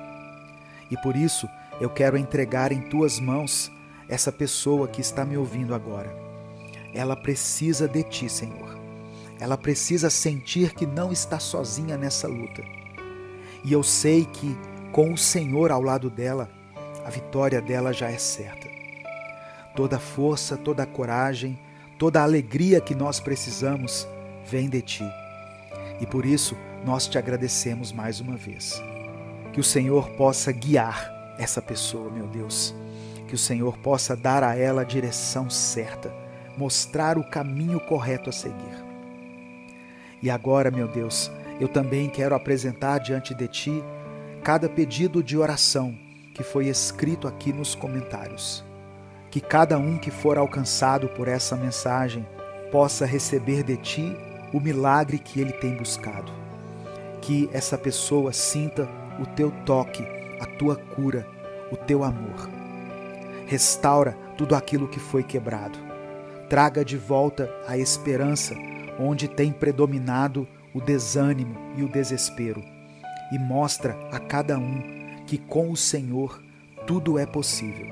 S1: E por isso eu quero entregar em tuas mãos essa pessoa que está me ouvindo agora. Ela precisa de ti, Senhor. Ela precisa sentir que não está sozinha nessa luta. E eu sei que com o Senhor ao lado dela, a vitória dela já é certa. Toda a força, toda a coragem, toda a alegria que nós precisamos vem de ti. E por isso nós te agradecemos mais uma vez. Que o Senhor possa guiar essa pessoa, meu Deus. Que o Senhor possa dar a ela a direção certa, mostrar o caminho correto a seguir. E agora, meu Deus, eu também quero apresentar diante de ti cada pedido de oração que foi escrito aqui nos comentários. Que cada um que for alcançado por essa mensagem possa receber de ti o milagre que ele tem buscado. Que essa pessoa sinta o teu toque, a tua cura, o teu amor. Restaura tudo aquilo que foi quebrado. Traga de volta a esperança onde tem predominado o desânimo e o desespero. E mostra a cada um que com o Senhor tudo é possível.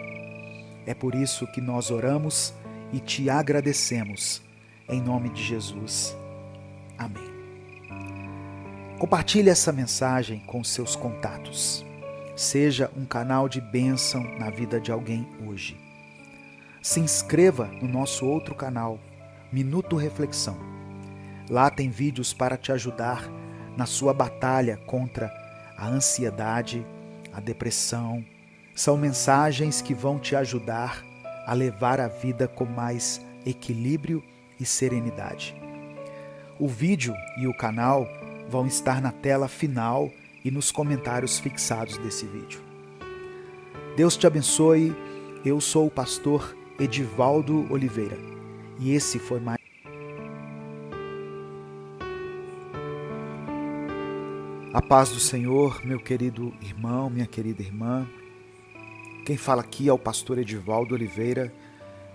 S1: É por isso que nós oramos e te agradecemos. Em nome de Jesus. Amém. Compartilhe essa mensagem com seus contatos. Seja um canal de bênção na vida de alguém hoje. Se inscreva no nosso outro canal, Minuto Reflexão. Lá tem vídeos para te ajudar na sua batalha contra a ansiedade, a depressão. São mensagens que vão te ajudar a levar a vida com mais equilíbrio e serenidade. O vídeo e o canal vão estar na tela final e nos comentários fixados desse vídeo. Deus te abençoe. Eu sou o pastor Edivaldo Oliveira e esse foi mais a paz do Senhor, meu querido irmão, minha querida irmã. Quem fala aqui é o pastor Edivaldo Oliveira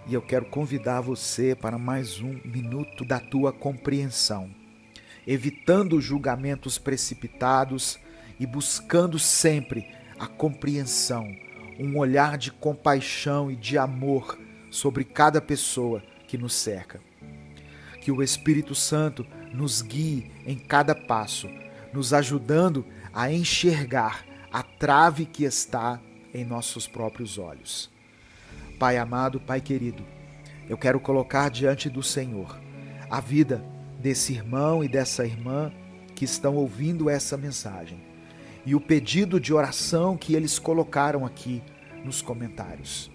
S1: e eu quero convidar você para mais um minuto da tua compreensão, evitando julgamentos precipitados e buscando sempre a compreensão, um olhar de compaixão e de amor sobre cada pessoa que nos cerca. Que o Espírito Santo nos guie em cada passo, nos ajudando a enxergar a trave que está em nossos próprios olhos. Pai amado, Pai querido, eu quero colocar diante do Senhor a vida desse irmão e dessa irmã que estão ouvindo essa mensagem e o pedido de oração que eles colocaram aqui nos comentários.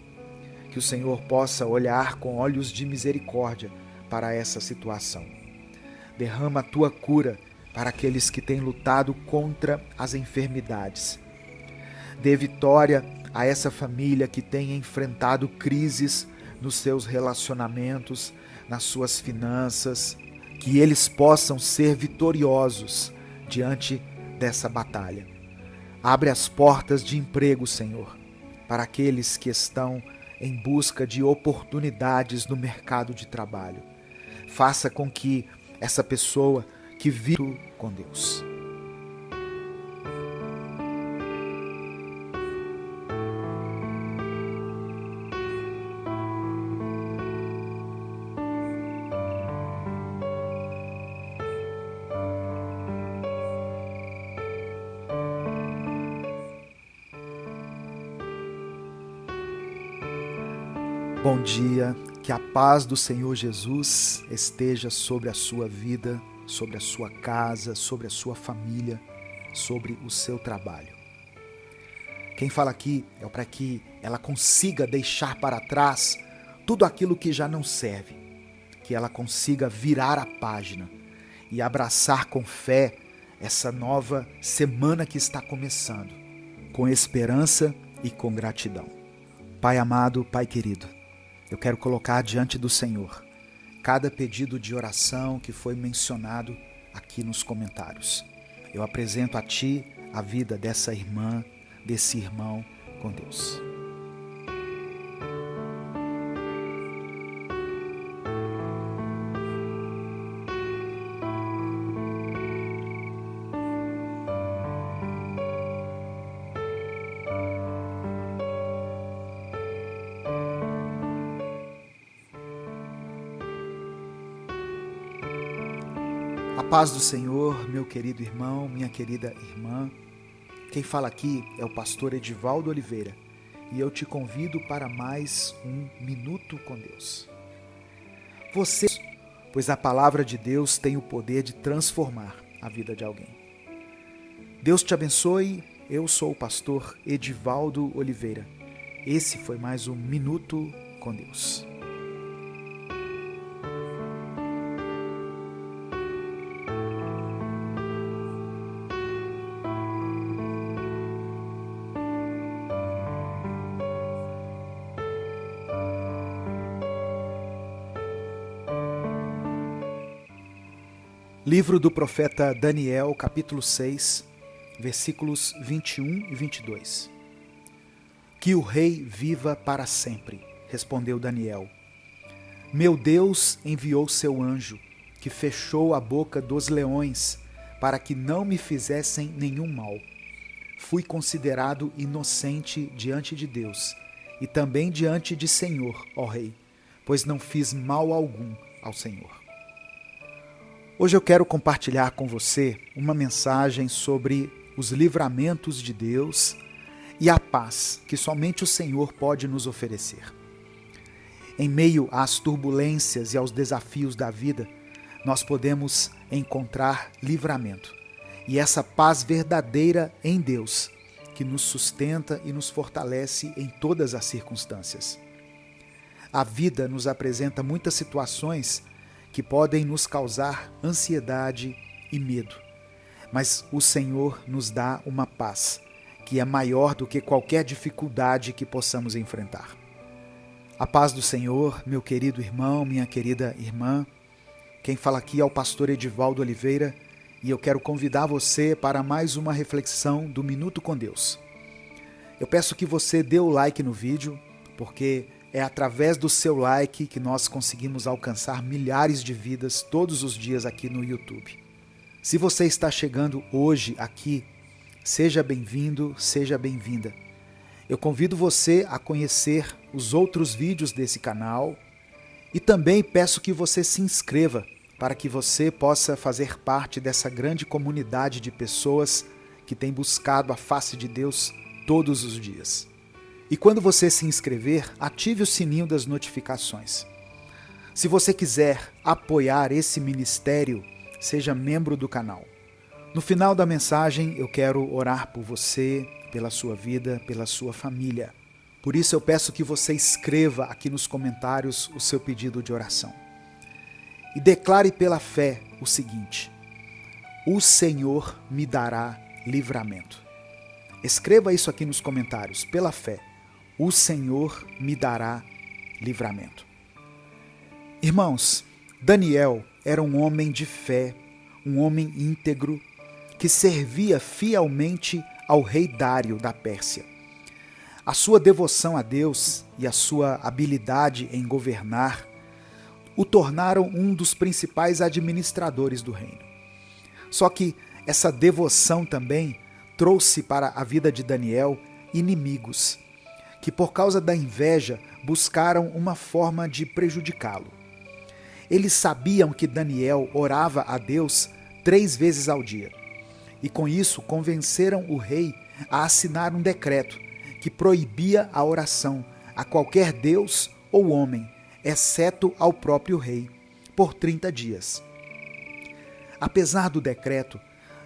S1: Que o Senhor possa olhar com olhos de misericórdia para essa situação. Derrama a tua cura para aqueles que têm lutado contra as enfermidades. Dê vitória a essa família que tem enfrentado crises nos seus relacionamentos, nas suas finanças, que eles possam ser vitoriosos diante dessa batalha. Abre as portas de emprego, Senhor, para aqueles que estão em busca de oportunidades no mercado de trabalho. Faça com que essa pessoa que vive com Deus. Bom dia, que a paz do Senhor Jesus esteja sobre a sua vida, sobre a sua casa, sobre a sua família, sobre o seu trabalho. Quem fala aqui é para que ela consiga deixar para trás tudo aquilo que já não serve, que ela consiga virar a página e abraçar com fé essa nova semana que está começando, com esperança e com gratidão. Pai amado, Pai querido, eu quero colocar diante do Senhor cada pedido de oração que foi mencionado aqui nos comentários. Eu apresento a Ti a vida dessa irmã, desse irmão com Deus. A paz do Senhor, meu querido irmão, minha querida irmã. Quem fala aqui é o pastor Edivaldo Oliveira e eu te convido para mais um Minuto com Deus. Você, pois a palavra de Deus tem o poder de transformar a vida de alguém. Deus te abençoe, eu sou o pastor Edivaldo Oliveira. Esse foi mais um Minuto com Deus. Livro do profeta Daniel, capítulo 6, versículos 21 e 22. Que o rei viva para sempre, respondeu Daniel. Meu Deus enviou seu anjo, que fechou a boca dos leões, para que não me fizessem nenhum mal. Fui considerado inocente diante de Deus, e também diante de Senhor, ó rei, pois não fiz mal algum ao Senhor. Hoje eu quero compartilhar com você uma mensagem sobre os livramentos de Deus e a paz que somente o Senhor pode nos oferecer. Em meio às turbulências e aos desafios da vida, nós podemos encontrar livramento e essa paz verdadeira em Deus, que nos sustenta e nos fortalece em todas as circunstâncias. A vida nos apresenta muitas situações que podem nos causar ansiedade e medo. Mas o Senhor nos dá uma paz que é maior do que qualquer dificuldade que possamos enfrentar. A paz do Senhor, meu querido irmão, minha querida irmã. Quem fala aqui é o pastor Edivaldo Oliveira e eu quero convidar você para mais uma reflexão do Minuto com Deus. Eu peço que você dê o like no vídeo, porque É através do seu like que nós conseguimos alcançar milhares de vidas todos os dias aqui no YouTube. Se você está chegando hoje aqui, seja bem-vindo, seja bem-vinda. Eu convido você a conhecer os outros vídeos desse canal e também peço que você se inscreva para que você possa fazer parte dessa grande comunidade de pessoas que tem buscado a face de Deus todos os dias. E quando você se inscrever, ative o sininho das notificações. Se você quiser apoiar esse ministério, seja membro do canal. No final da mensagem, eu quero orar por você, pela sua vida, pela sua família. Por isso eu peço que você escreva aqui nos comentários o seu pedido de oração. E declare pela fé o seguinte: o Senhor me dará livramento. Escreva isso aqui nos comentários, pela fé. O Senhor me dará livramento. Irmãos, Daniel era um homem de fé, um homem íntegro, que servia fielmente ao rei Dário da Pérsia. A sua devoção a Deus e a sua habilidade em governar o tornaram um dos principais administradores do reino. Só que essa devoção também trouxe para a vida de Daniel inimigos, que por causa da inveja buscaram uma forma de prejudicá-lo. Eles sabiam que Daniel orava a Deus 3 vezes ao dia. E com isso convenceram o rei a assinar um decreto que proibia a oração a qualquer deus ou homem, exceto ao próprio rei, por 30 dias. Apesar do decreto,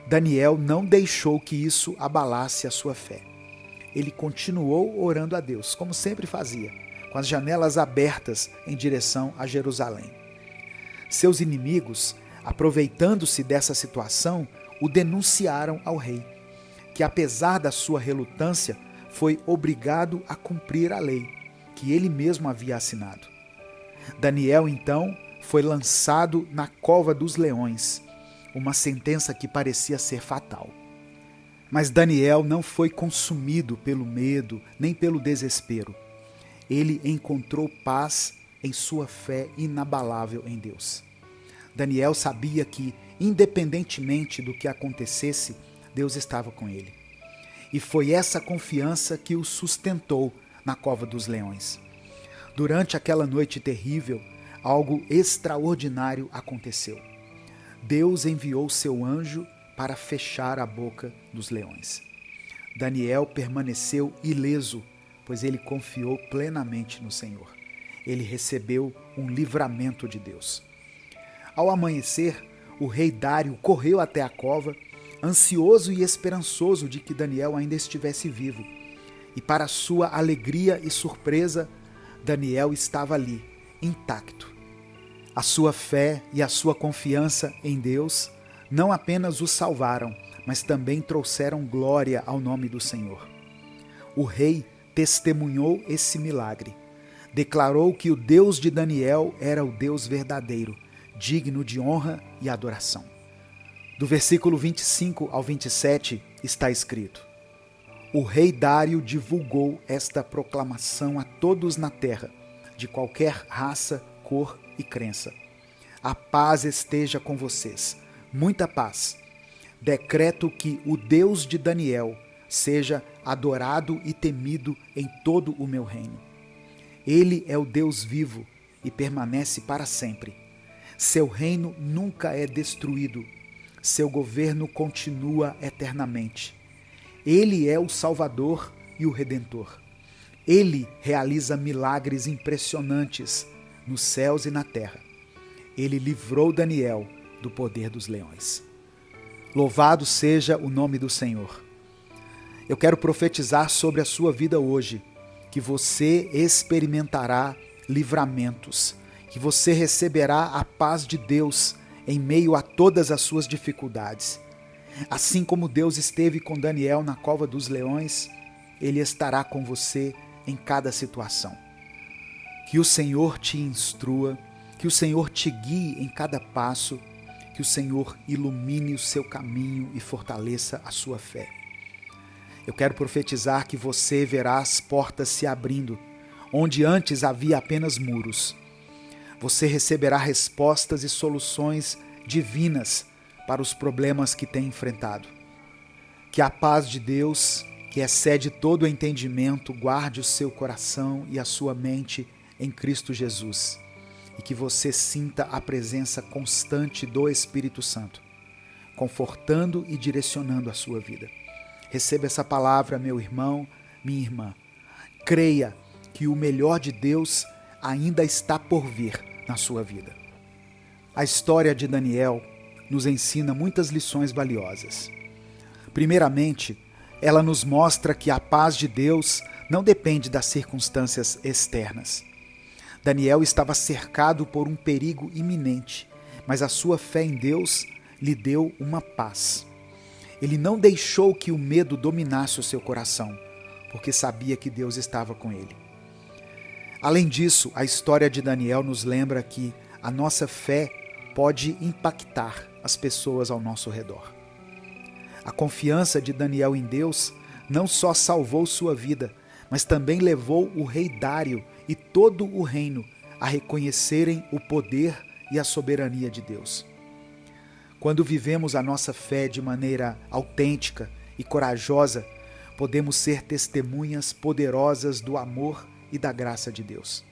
S1: Daniel não deixou que isso abalasse a sua fé. Ele continuou orando a Deus, como sempre fazia, com as janelas abertas em direção a Jerusalém. Seus inimigos, aproveitando-se dessa situação, o denunciaram ao rei, que apesar da sua relutância, foi obrigado a cumprir a lei, que ele mesmo havia assinado. Daniel, então, foi lançado na cova dos leões, uma sentença que parecia ser fatal. Mas Daniel não foi consumido pelo medo, nem pelo desespero. Ele encontrou paz em sua fé inabalável em Deus. Daniel sabia que, independentemente do que acontecesse, Deus estava com ele. E foi essa confiança que o sustentou na cova dos leões. Durante aquela noite terrível, algo extraordinário aconteceu. Deus enviou seu anjo para fechar a boca dos leões. Daniel permaneceu ileso, pois ele confiou plenamente no Senhor. Ele recebeu um livramento de Deus. Ao amanhecer, o rei Dário correu até a cova, ansioso e esperançoso de que Daniel ainda estivesse vivo. E para sua alegria e surpresa, Daniel estava ali, intacto. A sua fé e a sua confiança em Deus não apenas o salvaram, mas também trouxeram glória ao nome do Senhor. O rei testemunhou esse milagre. Declarou que o Deus de Daniel era o Deus verdadeiro, digno de honra e adoração. Do versículo 25 ao 27 está escrito: o rei Dário divulgou esta proclamação a todos na terra, de qualquer raça, cor e crença. A paz esteja com vocês. Muita paz. Decreto que o Deus de Daniel seja adorado e temido em todo o meu reino. Ele é o Deus vivo e permanece para sempre. Seu reino nunca é destruído. Seu governo continua eternamente. Ele é o Salvador e o Redentor. Ele realiza milagres impressionantes nos céus e na terra. Ele livrou Daniel do poder dos leões. Louvado seja o nome do Senhor. Eu quero profetizar sobre a sua vida hoje, que você experimentará livramentos, que você receberá a paz de Deus em meio a todas as suas dificuldades. Assim como Deus esteve com Daniel na cova dos leões, Ele estará com você em cada situação. Que o Senhor te instrua, que o Senhor te guie em cada passo, que o Senhor ilumine o seu caminho e fortaleça a sua fé. Eu quero profetizar que você verá as portas se abrindo, onde antes havia apenas muros. Você receberá respostas e soluções divinas para os problemas que tem enfrentado. Que a paz de Deus, que excede todo o entendimento, guarde o seu coração e a sua mente em Cristo Jesus, e que você sinta a presença constante do Espírito Santo, confortando e direcionando a sua vida. Receba essa palavra, meu irmão, minha irmã. Creia que o melhor de Deus ainda está por vir na sua vida. A história de Daniel nos ensina muitas lições valiosas. Primeiramente, ela nos mostra que a paz de Deus não depende das circunstâncias externas. Daniel estava cercado por um perigo iminente, mas a sua fé em Deus lhe deu uma paz. Ele não deixou que o medo dominasse o seu coração, porque sabia que Deus estava com ele. Além disso, a história de Daniel nos lembra que a nossa fé pode impactar as pessoas ao nosso redor. A confiança de Daniel em Deus não só salvou sua vida, mas também levou o rei Dário e todo o reino a reconhecerem o poder e a soberania de Deus. Quando vivemos a nossa fé de maneira autêntica e corajosa, podemos ser testemunhas poderosas do amor e da graça de Deus.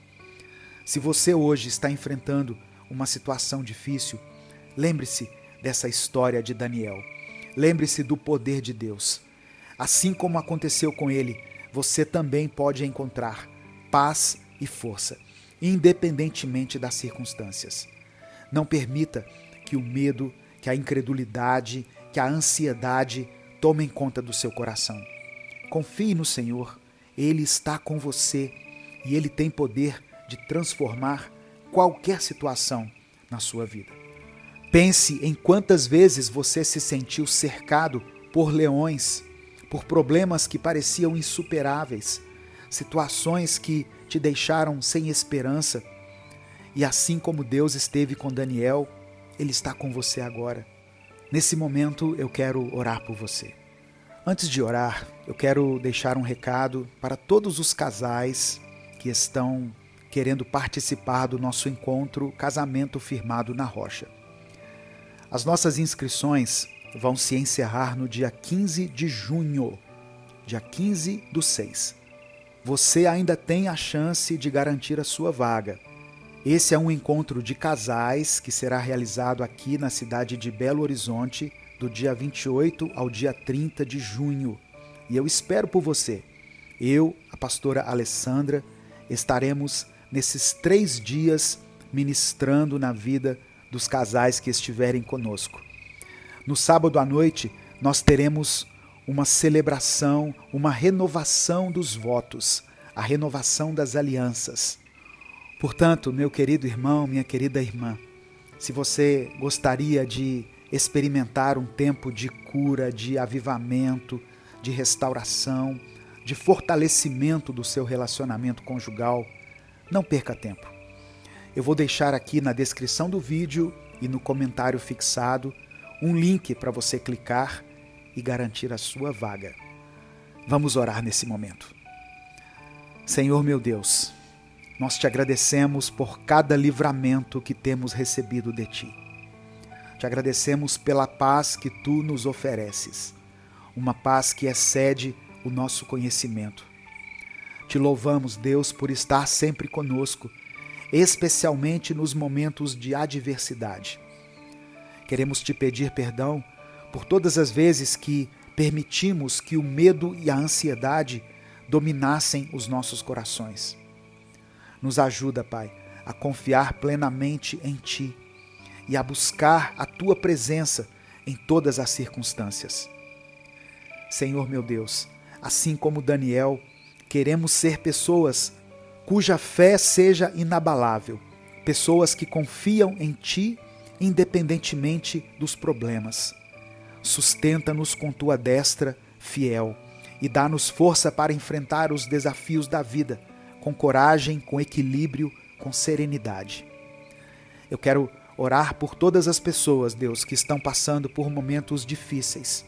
S1: Se você hoje está enfrentando uma situação difícil, lembre-se dessa história de Daniel. Lembre-se do poder de Deus. Assim como aconteceu com ele, você também pode encontrar paz e força, independentemente das circunstâncias. Não permita que o medo, que a incredulidade, que a ansiedade tomem conta do seu coração. Confie no Senhor, Ele está com você e Ele tem poder de transformar qualquer situação na sua vida. Pense em quantas vezes você se sentiu cercado por leões, por problemas que pareciam insuperáveis, situações que te deixaram sem esperança. E assim como Deus esteve com Daniel, Ele está com você agora. Nesse momento eu quero orar por você. Antes de orar, eu quero deixar um recado para todos os casais que estão querendo participar do nosso encontro Casamento Firmado na Rocha. As nossas inscrições vão se encerrar no dia 15 de junho, dia 15/6. Você ainda tem a chance de garantir a sua vaga. Esse é um encontro de casais que será realizado aqui na cidade de Belo Horizonte, do dia 28 ao dia 30 de junho. E eu espero por você. Eu, a pastora Alessandra, estaremos nesses 3 dias ministrando na vida dos casais que estiverem conosco. No sábado à noite, nós teremos uma celebração, uma renovação dos votos, a renovação das alianças. Portanto, meu querido irmão, minha querida irmã, se você gostaria de experimentar um tempo de cura, de avivamento, de restauração, de fortalecimento do seu relacionamento conjugal, não perca tempo. Eu vou deixar aqui na descrição do vídeo e no comentário fixado um link para você clicar e garantir a sua vaga. Vamos orar nesse momento. Senhor meu Deus, nós te agradecemos por cada livramento que temos recebido de Ti. Te agradecemos pela paz que Tu nos ofereces, uma paz que excede o nosso conhecimento. Te louvamos, Deus, por estar sempre conosco, especialmente nos momentos de adversidade. Queremos te pedir perdão por todas as vezes que permitimos que o medo e a ansiedade dominassem os nossos corações. Nos ajuda, Pai, a confiar plenamente em Ti e a buscar a Tua presença em todas as circunstâncias. Senhor meu Deus, assim como Daniel, queremos ser pessoas cuja fé seja inabalável, pessoas que confiam em Ti independentemente dos problemas. Sustenta-nos com Tua destra fiel e dá-nos força para enfrentar os desafios da vida, com coragem, com equilíbrio, com serenidade. Eu quero orar por todas as pessoas, Deus, que estão passando por momentos difíceis,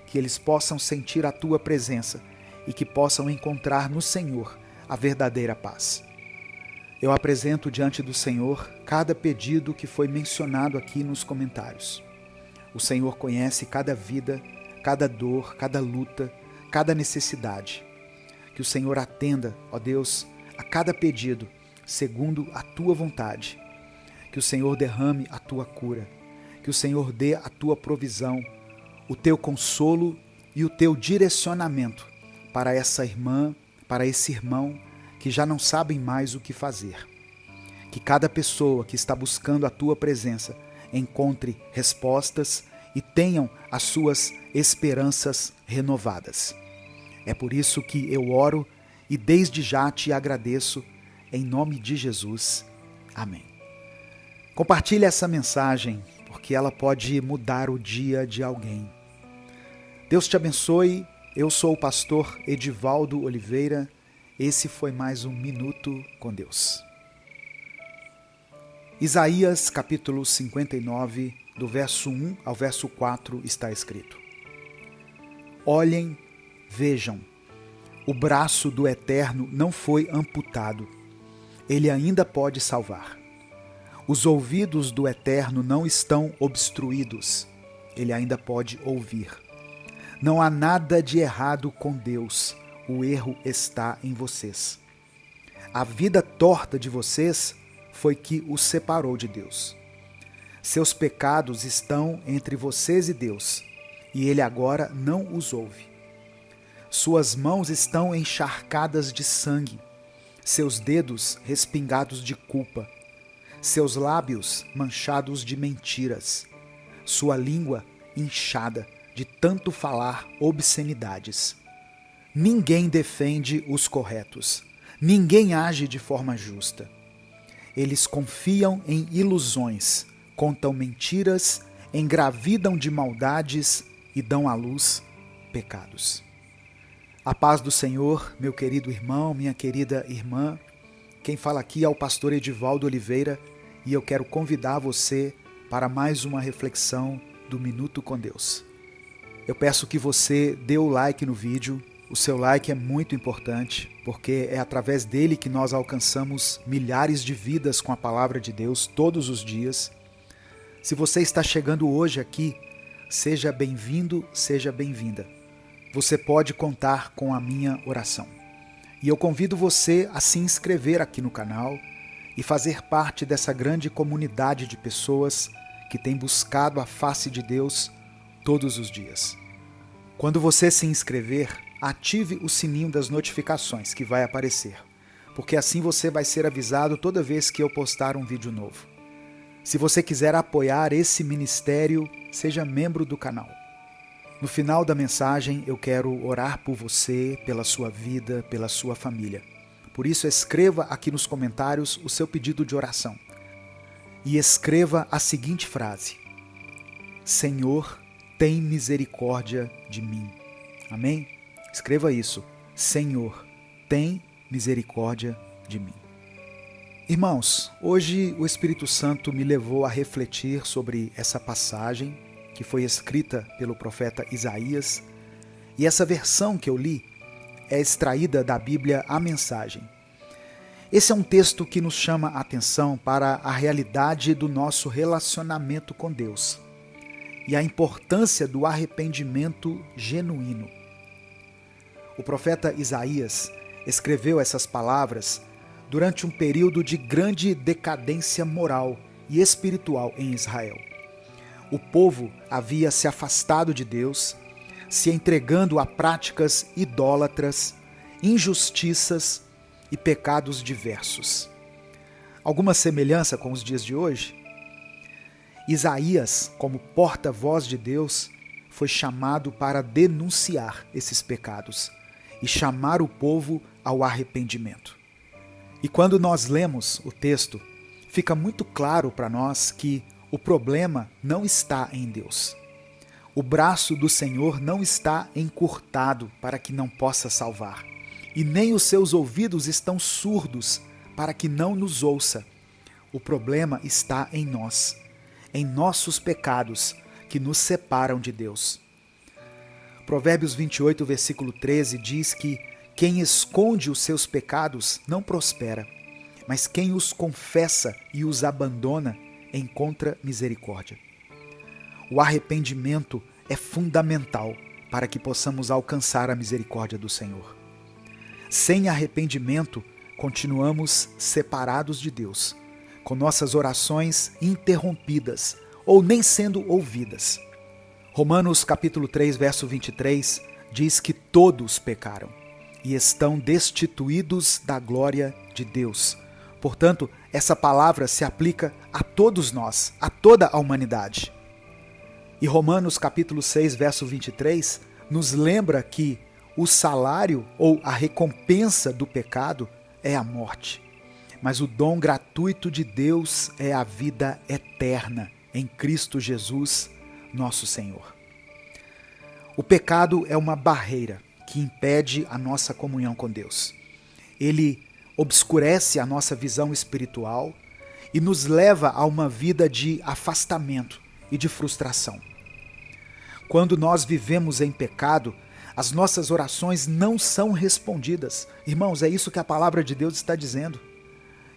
S1: que eles possam sentir a Tua presença e que possam encontrar no Senhor a verdadeira paz. Eu apresento diante do Senhor cada pedido que foi mencionado aqui nos comentários. O Senhor conhece cada vida, cada dor, cada luta, cada necessidade. Que o Senhor atenda, ó Deus, a cada pedido, segundo a Tua vontade. Que o Senhor derrame a Tua cura. Que o Senhor dê a Tua provisão, o Teu consolo e o Teu direcionamento para essa irmã, para esse irmão que já não sabem mais o que fazer. Que cada pessoa que está buscando a Tua presença encontre respostas e tenham as suas esperanças renovadas. É por isso que eu oro e desde já te agradeço, em nome de Jesus. Amém. Compartilhe essa mensagem, porque ela pode mudar o dia de alguém. Deus te abençoe. Eu sou o pastor Edivaldo Oliveira. Esse foi mais um Minuto com Deus. Isaías capítulo 59, do verso 1 ao verso 4 está escrito: Olhem, vejam, o braço do Eterno não foi amputado, ele ainda pode salvar. Os ouvidos do Eterno não estão obstruídos, ele ainda pode ouvir. Não há nada de errado com Deus, o erro está em vocês. A vida torta de vocês foi que os separou de Deus. Seus pecados estão entre vocês e Deus, e Ele agora não os ouve. Suas mãos estão encharcadas de sangue, seus dedos respingados de culpa, seus lábios manchados de mentiras, sua língua inchada de tanto falar obscenidades. Ninguém defende os corretos, ninguém age de forma justa. Eles confiam em ilusões, contam mentiras, engravidam de maldades e dão à luz pecados. A paz do Senhor, meu querido irmão, minha querida irmã. Quem fala aqui é o pastor Edivaldo Oliveira e eu quero convidar você para mais uma reflexão do Minuto com Deus. Eu peço que você dê o like no vídeo. O seu like é muito importante, porque é através dele que nós alcançamos milhares de vidas com a palavra de Deus todos os dias. Se você está chegando hoje aqui, seja bem-vindo, seja bem-vinda. Você pode contar com a minha oração. E eu convido você a se inscrever aqui no canal e fazer parte dessa grande comunidade de pessoas que tem buscado a face de Deus todos os dias. Quando você se inscrever, ative o sininho das notificações que vai aparecer, porque assim você vai ser avisado toda vez que eu postar um vídeo novo. Se você quiser apoiar esse ministério, seja membro do canal. No final da mensagem, eu quero orar por você, pela sua vida, pela sua família. Por isso, escreva aqui nos comentários o seu pedido de oração. E escreva a seguinte frase: Senhor, tem misericórdia de mim. Amém? Escreva isso: Senhor, tem misericórdia de mim. Irmãos, hoje o Espírito Santo me levou a refletir sobre essa passagem que foi escrita pelo profeta Isaías, e essa versão que eu li é extraída da Bíblia A Mensagem. Esse é um texto que nos chama a atenção para a realidade do nosso relacionamento com Deus e a importância do arrependimento genuíno. O profeta Isaías escreveu essas palavras durante um período de grande decadência moral e espiritual em Israel. O povo havia se afastado de Deus, se entregando a práticas idólatras, injustiças e pecados diversos. Alguma semelhança com os dias de hoje? Isaías, como porta-voz de Deus, foi chamado para denunciar esses pecados e chamar o povo ao arrependimento. E quando nós lemos o texto, fica muito claro para nós que o problema não está em Deus. O braço do Senhor não está encurtado para que não possa salvar, e nem os seus ouvidos estão surdos para que não nos ouça. O problema está em nós, em nossos pecados que nos separam de Deus. Provérbios 28, versículo 13 diz que Quem esconde os seus pecados não prospera, mas quem os confessa e os abandona encontra misericórdia. O arrependimento é fundamental para que possamos alcançar a misericórdia do Senhor. Sem arrependimento, continuamos separados de Deus, com nossas orações interrompidas ou nem sendo ouvidas. Romanos capítulo 3, verso 23, diz que todos pecaram e estão destituídos da glória de Deus. Portanto, essa palavra se aplica a todos nós, a toda a humanidade. E Romanos capítulo 6, verso 23, nos lembra que o salário ou a recompensa do pecado é a morte, mas o dom gratuito de Deus é a vida eterna em Cristo Jesus, nosso Senhor. O pecado é uma barreira que impede a nossa comunhão com Deus. Ele obscurece a nossa visão espiritual e nos leva a uma vida de afastamento e de frustração. Quando nós vivemos em pecado, as nossas orações não são respondidas. Irmãos, é isso que a palavra de Deus está dizendo.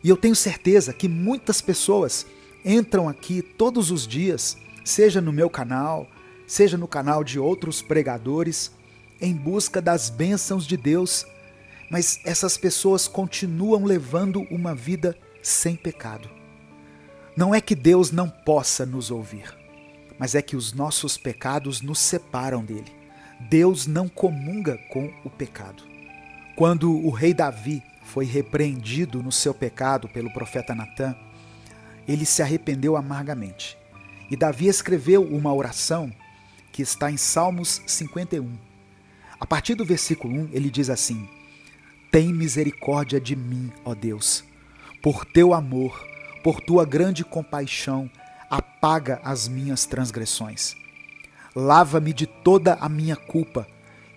S1: E eu tenho certeza que muitas pessoas entram aqui todos os dias, seja no meu canal, seja no canal de outros pregadores, em busca das bênçãos de Deus, mas essas pessoas continuam levando uma vida sem pecado. Não é que Deus não possa nos ouvir, mas é que os nossos pecados nos separam dele. Deus não comunga com o pecado. Quando o rei Davi foi repreendido no seu pecado pelo profeta Natã, ele se arrependeu amargamente. E Davi escreveu uma oração que está em Salmos 51. A partir do versículo 1, ele diz assim: tem misericórdia de mim, ó Deus, por teu amor, por tua grande compaixão, apaga as minhas transgressões. Lava-me de toda a minha culpa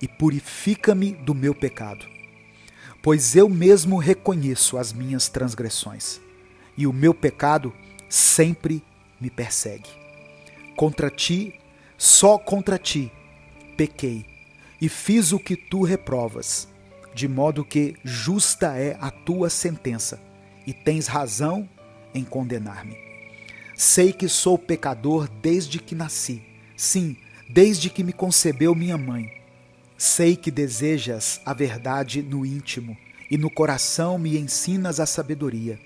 S1: e purifica-me do meu pecado. Pois eu mesmo reconheço as minhas transgressões, e o meu pecado sempre me persegue. Contra ti, só contra ti, pequei, e fiz o que tu reprovas, de modo que justa é a tua sentença, e tens razão em condenar-me. Sei que sou pecador desde que nasci, sim, desde que me concebeu minha mãe. Sei que desejas a verdade no íntimo, e no coração me ensinas a sabedoria.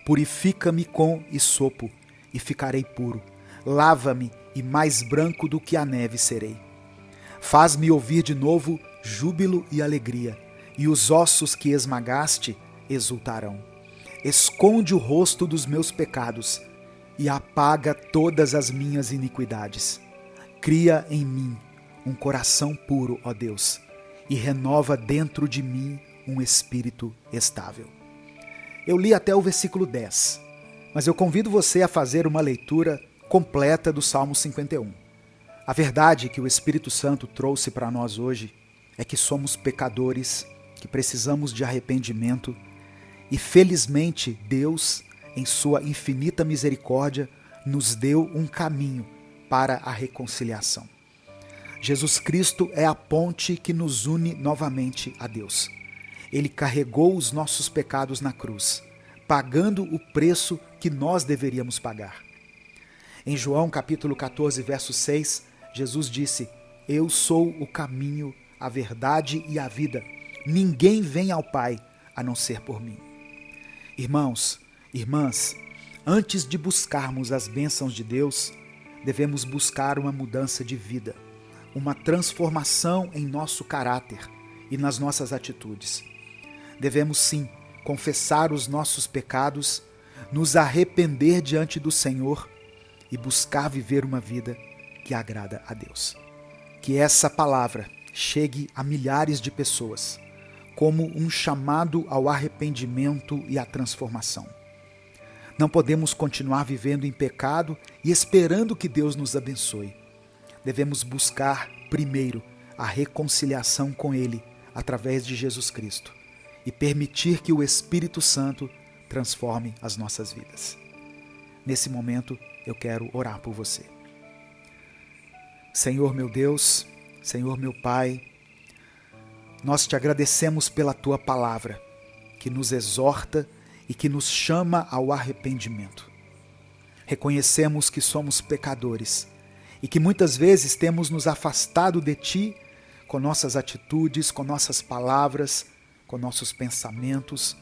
S1: Purifica-me com hisopo, e ficarei puro. Lava-me, e mais branco do que a neve serei. Faz-me ouvir de novo júbilo e alegria, e os ossos que esmagaste exultarão. Esconde o rosto dos meus pecados, e apaga todas as minhas iniquidades. Cria em mim um coração puro, ó Deus, e renova dentro de mim um espírito estável. Eu li até o versículo 10, mas eu convido você a fazer uma leitura completa do Salmo 51. A verdade que o Espírito Santo trouxe para nós hoje é que somos pecadores, que precisamos de arrependimento, e felizmente Deus, em sua infinita misericórdia, nos deu um caminho para a reconciliação. Jesus Cristo é a ponte que nos une novamente a Deus. Ele carregou os nossos pecados na cruz, pagando o preço que nós deveríamos pagar. Em João capítulo 14, verso 6, Jesus disse: eu sou o caminho, a verdade e a vida. Ninguém vem ao Pai a não ser por mim. Irmãos, irmãs, antes de buscarmos as bênçãos de Deus, devemos buscar uma mudança de vida, uma transformação em nosso caráter e nas nossas atitudes. Devemos sim confessar os nossos pecados, nos arrepender diante do Senhor e buscar viver uma vida que agrada a Deus. Que essa palavra chegue a milhares de pessoas como um chamado ao arrependimento e à transformação. Não podemos continuar vivendo em pecado e esperando que Deus nos abençoe. Devemos buscar primeiro a reconciliação com Ele através de Jesus Cristo e permitir que o Espírito Santo transforme as nossas vidas. Nesse momento, eu quero orar por você. Senhor meu Deus, Senhor meu Pai, nós te agradecemos pela tua palavra, que nos exorta e que nos chama ao arrependimento. Reconhecemos que somos pecadores e que muitas vezes temos nos afastado de ti com nossas atitudes, com nossas palavras, com nossos pensamentos,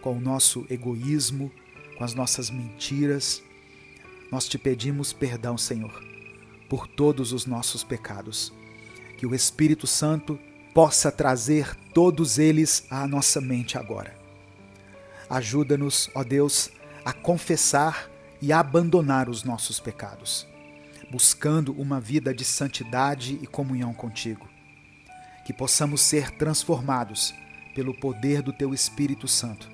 S1: com o nosso egoísmo, com as nossas mentiras. Nós te pedimos perdão, Senhor, por todos os nossos pecados. Que o Espírito Santo possa trazer todos eles à nossa mente agora. Ajuda-nos, ó Deus, a confessar e a abandonar os nossos pecados, buscando uma vida de santidade e comunhão contigo. Que possamos ser transformados pelo poder do teu Espírito Santo,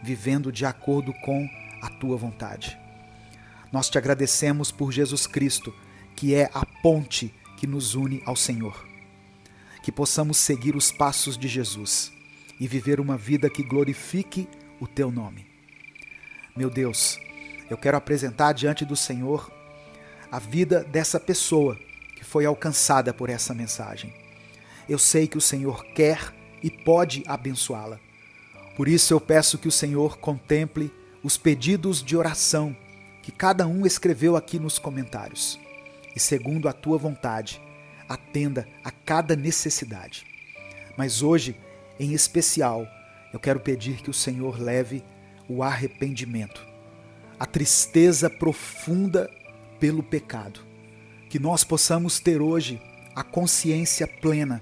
S1: vivendo de acordo com a tua vontade. Nós te agradecemos por Jesus Cristo, que é a ponte que nos une ao Senhor. Que possamos seguir os passos de Jesus e viver uma vida que glorifique o teu nome. Meu Deus, eu quero apresentar diante do Senhor a vida dessa pessoa que foi alcançada por essa mensagem. Eu sei que o Senhor quer e pode abençoá-la. Por isso eu peço que o Senhor contemple os pedidos de oração que cada um escreveu aqui nos comentários. E segundo a tua vontade, atenda a cada necessidade. Mas hoje, em especial, eu quero pedir que o Senhor leve o arrependimento, a tristeza profunda pelo pecado. Que nós possamos ter hoje a consciência plena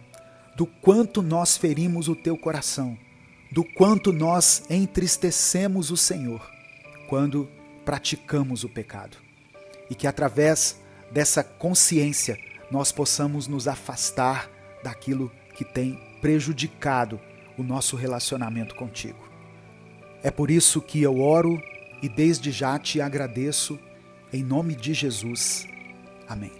S1: do quanto nós ferimos o teu coração, do quanto nós entristecemos o Senhor quando praticamos o pecado. E que através dessa consciência nós possamos nos afastar daquilo que tem prejudicado o nosso relacionamento contigo. É por isso que eu oro e desde já te agradeço, em nome de Jesus. Amém.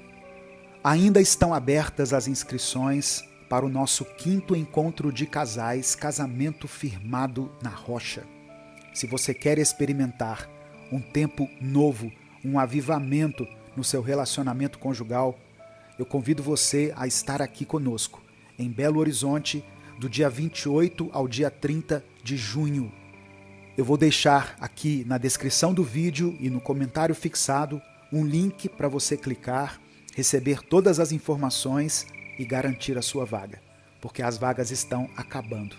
S1: Ainda estão abertas as inscrições para o nosso 5º encontro de casais, Casamento Firmado na Rocha. Se você quer experimentar um tempo novo, um avivamento no seu relacionamento conjugal, eu convido você a estar aqui conosco, em Belo Horizonte, do dia 28 ao dia 30 de junho. Eu vou deixar aqui na descrição do vídeo e no comentário fixado um link para você clicar, receber todas as informações e garantir a sua vaga, porque as vagas estão acabando.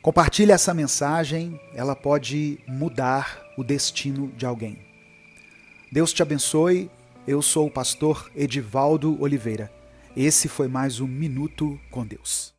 S1: Compartilhe essa mensagem, ela pode mudar o destino de alguém. Deus te abençoe. Eu sou o pastor Edivaldo Oliveira. Esse foi mais um Minuto com Deus.